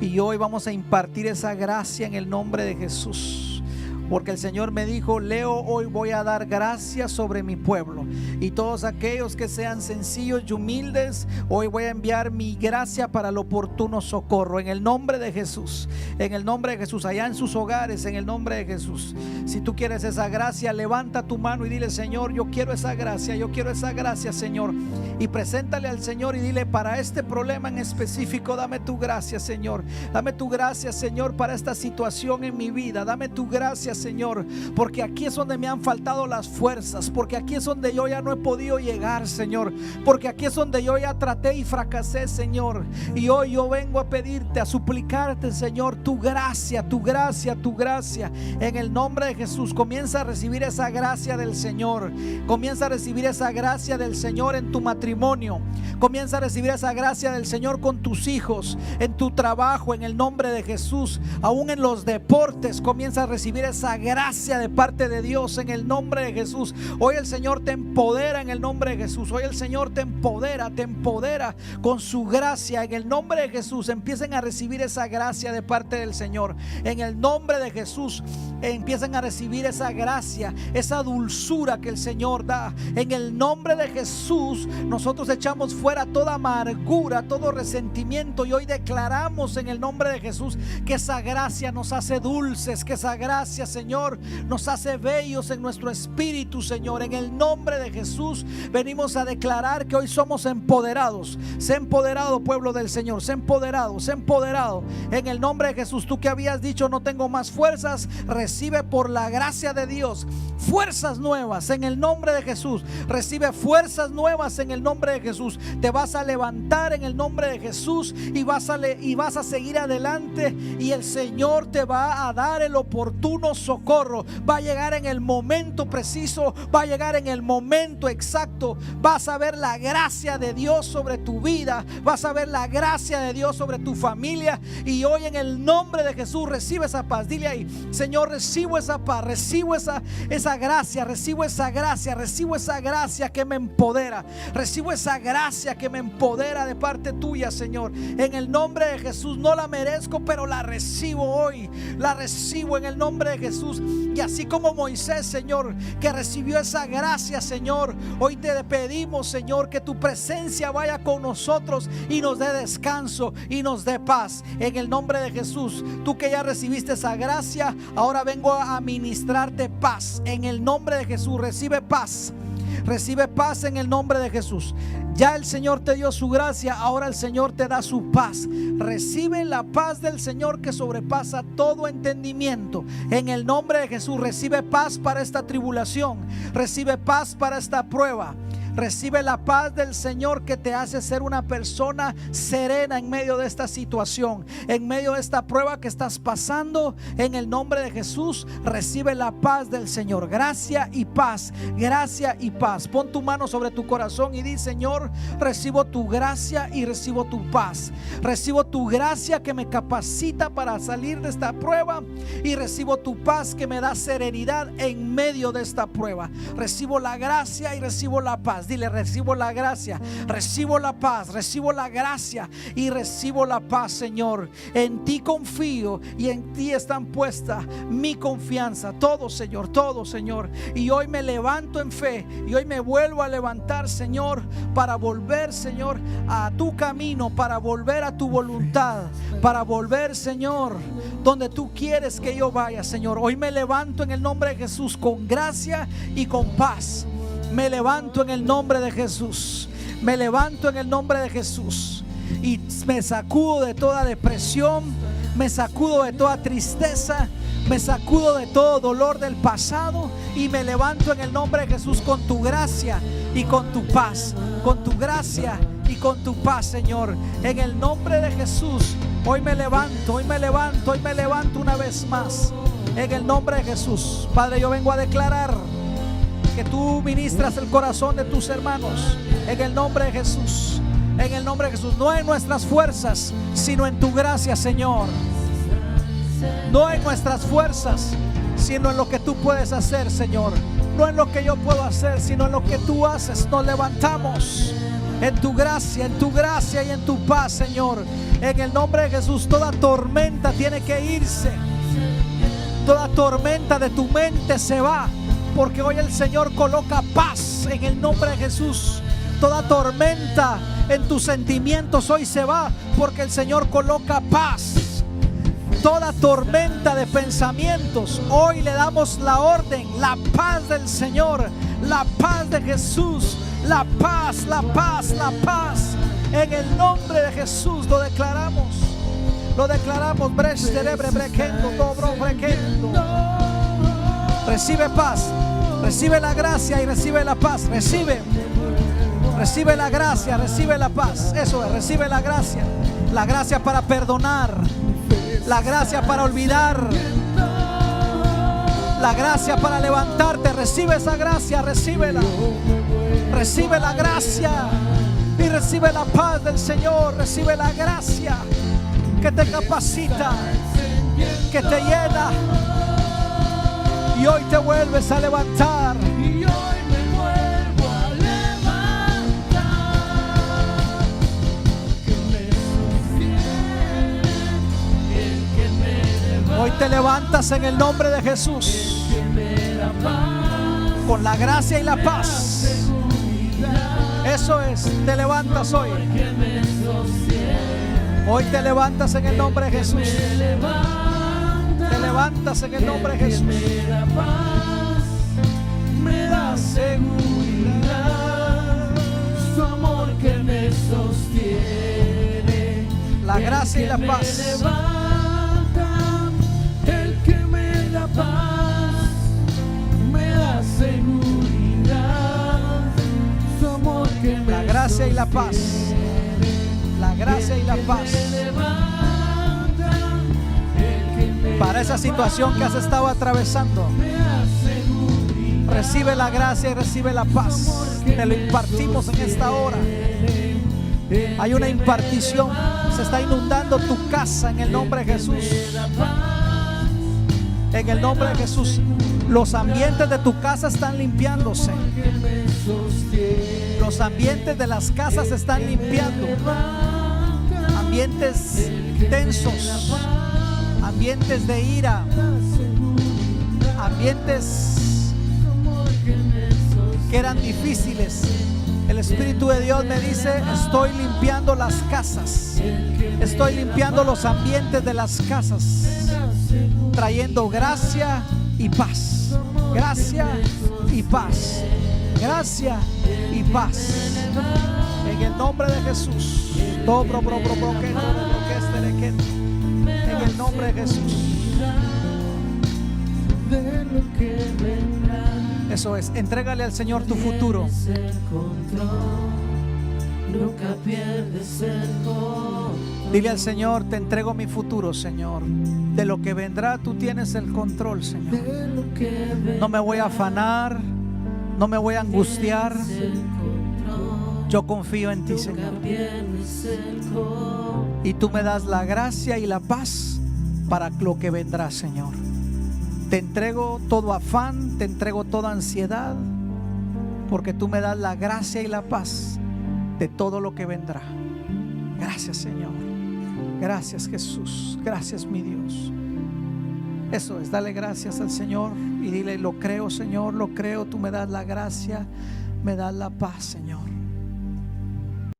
S2: Y hoy vamos a impartir esa gracia en el nombre de Jesús. Porque el Señor me dijo: Leo, hoy voy a dar gracia sobre mi pueblo. Y todos aquellos que sean sencillos y humildes, hoy voy a enviar mi gracia para el oportuno socorro. En el nombre de Jesús. En el nombre de Jesús. Allá en sus hogares, en el nombre de Jesús. Si tú quieres esa gracia, levanta tu mano y dile: Señor, yo quiero esa gracia. Yo quiero esa gracia, Señor. Y preséntale al Señor y dile: para este problema en específico, dame tu gracia, Señor. Dame tu gracia, Señor, para esta situación en mi vida. Dame tu gracia, Señor, porque aquí es donde me han faltado las fuerzas, porque aquí es donde yo ya no he podido llegar, Señor, porque aquí es donde yo ya traté y fracasé, Señor. Y hoy yo vengo a pedirte, a suplicarte, Señor, tu gracia, tu gracia, tu gracia. En el nombre de Jesús, comienza a recibir esa gracia del Señor. Comienza a recibir esa gracia del Señor en tu matrimonio. Comienza a recibir esa gracia del Señor con tus hijos, en tu trabajo, en el nombre de Jesús. Aún en los deportes, comienza a recibir esa gracia de parte de Dios en el nombre de Jesús. Hoy el Señor te empodera en el nombre de Jesús. Hoy el Señor te empodera con su gracia en el nombre de Jesús. Empiecen a recibir esa gracia de parte del Señor en el nombre de Jesús. Empiecen a recibir esa gracia, esa dulzura que el Señor da en el nombre de Jesús. Nosotros echamos fuera toda amargura, todo resentimiento, y hoy declaramos en el nombre de Jesús que esa gracia nos hace dulces, que esa gracia, Señor, nos hace bellos en nuestro espíritu, Señor. En el nombre de Jesús venimos a declarar que hoy somos empoderados. Sé empoderado, pueblo del Señor. Sé empoderado, sé empoderado. En el nombre de Jesús, tú que habías dicho no tengo más fuerzas, recibe por la gracia de Dios fuerzas nuevas en el nombre de Jesús. Recibe fuerzas nuevas en el nombre de Jesús. Te vas a levantar en el nombre de Jesús y vas a seguir adelante, y el Señor te va a dar el oportuno socorro. Va a llegar en el momento preciso, va a llegar en el momento exacto. Vas a ver la gracia de Dios sobre tu vida, vas a ver la gracia de Dios sobre tu familia. Y hoy en el nombre de Jesús recibe esa paz. Dile ahí: Señor, recibo esa paz, recibo esa gracia, recibo esa gracia, recibo esa gracia que me empodera, recibo esa gracia que me empodera de parte tuya, Señor. En el nombre de Jesús, no la merezco, pero la recibo hoy, la recibo en el nombre de Jesús. Y así como Moisés, Señor, que recibió esa gracia, Señor, hoy te pedimos, Señor, que tu presencia vaya con nosotros y nos dé descanso y nos dé paz en el nombre de Jesús. Tú que ya recibiste esa gracia, ahora vengo a ministrarte paz en el nombre de Jesús. Recibe paz. Recibe paz en el nombre de Jesús. Ya el Señor te dio su gracia, ahora el Señor te da su paz. Recibe la paz del Señor que sobrepasa todo entendimiento. En el nombre de Jesús, recibe paz para esta tribulación. Recibe paz para esta prueba. Recibe la paz del Señor que te hace ser una persona serena en medio de esta situación, en medio de esta prueba que estás pasando. En el nombre de Jesús, recibe la paz del Señor. Gracia y paz, gracia y paz. Pon tu mano sobre tu corazón y di: Señor, recibo tu gracia y recibo tu paz. Recibo tu gracia que me capacita para salir de esta prueba, y recibo tu paz que me da serenidad en medio de esta prueba. Recibo la gracia y recibo la paz. Dile: recibo la gracia, recibo la paz, recibo la gracia y recibo la paz, Señor. En ti confío y en ti están puesta mi confianza. Todo, Señor, todo, Señor. Y hoy me levanto en fe, y hoy me vuelvo a levantar, Señor, para volver, Señor, a tu camino, para volver a tu voluntad, para volver, Señor, donde tú quieres que yo vaya, Señor. Hoy me levanto en el nombre de Jesús con gracia y con paz. Me levanto en el nombre de Jesús. Me levanto en el nombre de Jesús y me sacudo de toda depresión, me sacudo de toda tristeza, me sacudo de todo dolor del pasado, y me levanto en el nombre de Jesús con tu gracia y con tu paz, con tu gracia y con tu paz, Señor. En el nombre de Jesús, hoy me levanto, hoy me levanto, hoy me levanto una vez más. En el nombre de Jesús, Padre, yo vengo a declarar que tú ministras el corazón de tus hermanos. En el nombre de Jesús, en el nombre de Jesús. No en nuestras fuerzas, sino en tu gracia, Señor. No en nuestras fuerzas, sino en lo que tú puedes hacer, Señor. No en lo que yo puedo hacer, sino en lo que tú haces. Nos levantamos en tu gracia y en tu paz, Señor. En el nombre de Jesús, toda tormenta tiene que irse. Toda tormenta de tu mente se va, porque hoy el Señor coloca paz en el nombre de Jesús. Toda tormenta en tus sentimientos hoy se va, porque el Señor coloca paz. Toda tormenta de pensamientos, hoy le damos la orden, la paz del Señor, la paz de Jesús, la paz, la paz, la paz. En el nombre de Jesús lo declaramos. Lo declaramos. Recibe paz, recibe la gracia y recibe la paz. Recibe la gracia, recibe la paz. Eso es, recibe la gracia para perdonar, la gracia para olvidar, la gracia para levantarte. Recibe esa gracia, recíbela. Recibe la gracia y recibe la paz del Señor. Recibe la gracia que te capacita, que te llena, y hoy te vuelves a levantar.
S1: Y hoy me vuelvo a levantar. Que me sostiene, el que me levanta.
S2: Hoy te levantas en el nombre de Jesús,
S1: El que me da paz,
S2: con la gracia y la paz. Eso es, te levantas hoy.
S1: que me sostiene,
S2: Hoy te levantas en el nombre de Jesús.
S1: me levanta.
S2: Te levantas en el nombre de Jesús.
S1: Me da paz, me da seguridad, su amor que me sostiene.
S2: La gracia y la
S1: El que
S2: paz.
S1: me levanta, el que me da paz, me da seguridad, su amor que me
S2: La gracia y la paz. La gracia y la paz. Para esa situación que has estado atravesando, recibe la gracia y recibe la paz. Te lo impartimos en esta hora. Hay una impartición. Se está inundando tu casa en el nombre de Jesús. En el nombre de Jesús. Los ambientes de tu casa están limpiándose. Los ambientes de las casas se están limpiando. Ambientes tensos, ambientes de ira, ambientes que eran difíciles. El Espíritu de Dios me dice: estoy limpiando las casas, estoy limpiando los ambientes de las casas, trayendo gracia y paz, gracia y paz, gracia y paz. En el nombre de Jesús. En el nombre de Jesús.
S1: De lo que vendrá.
S2: Eso es, entrégale al Señor tu futuro.
S1: Tienes el control, nunca pierdes el control.
S2: Dile al Señor, te entrego mi futuro, Señor. De lo que vendrá, tú tienes el control, Señor.
S1: De lo que vendrá,
S2: No me voy a afanar, no me voy a angustiar.
S1: tienes el control,
S2: Yo confío en ti,
S1: nunca
S2: Señor.
S1: pierdes el control.
S2: Y tú me das la gracia y la paz para lo que vendrá, Señor. Te entrego todo afán, te entrego toda ansiedad, porque tú me das la gracia y la paz de todo lo que vendrá. Gracias, Señor. Gracias, Jesús. Gracias, mi Dios. Eso es, dale gracias al Señor y dile, lo creo, Señor, lo creo. Tú me das la gracia, me das la paz, Señor.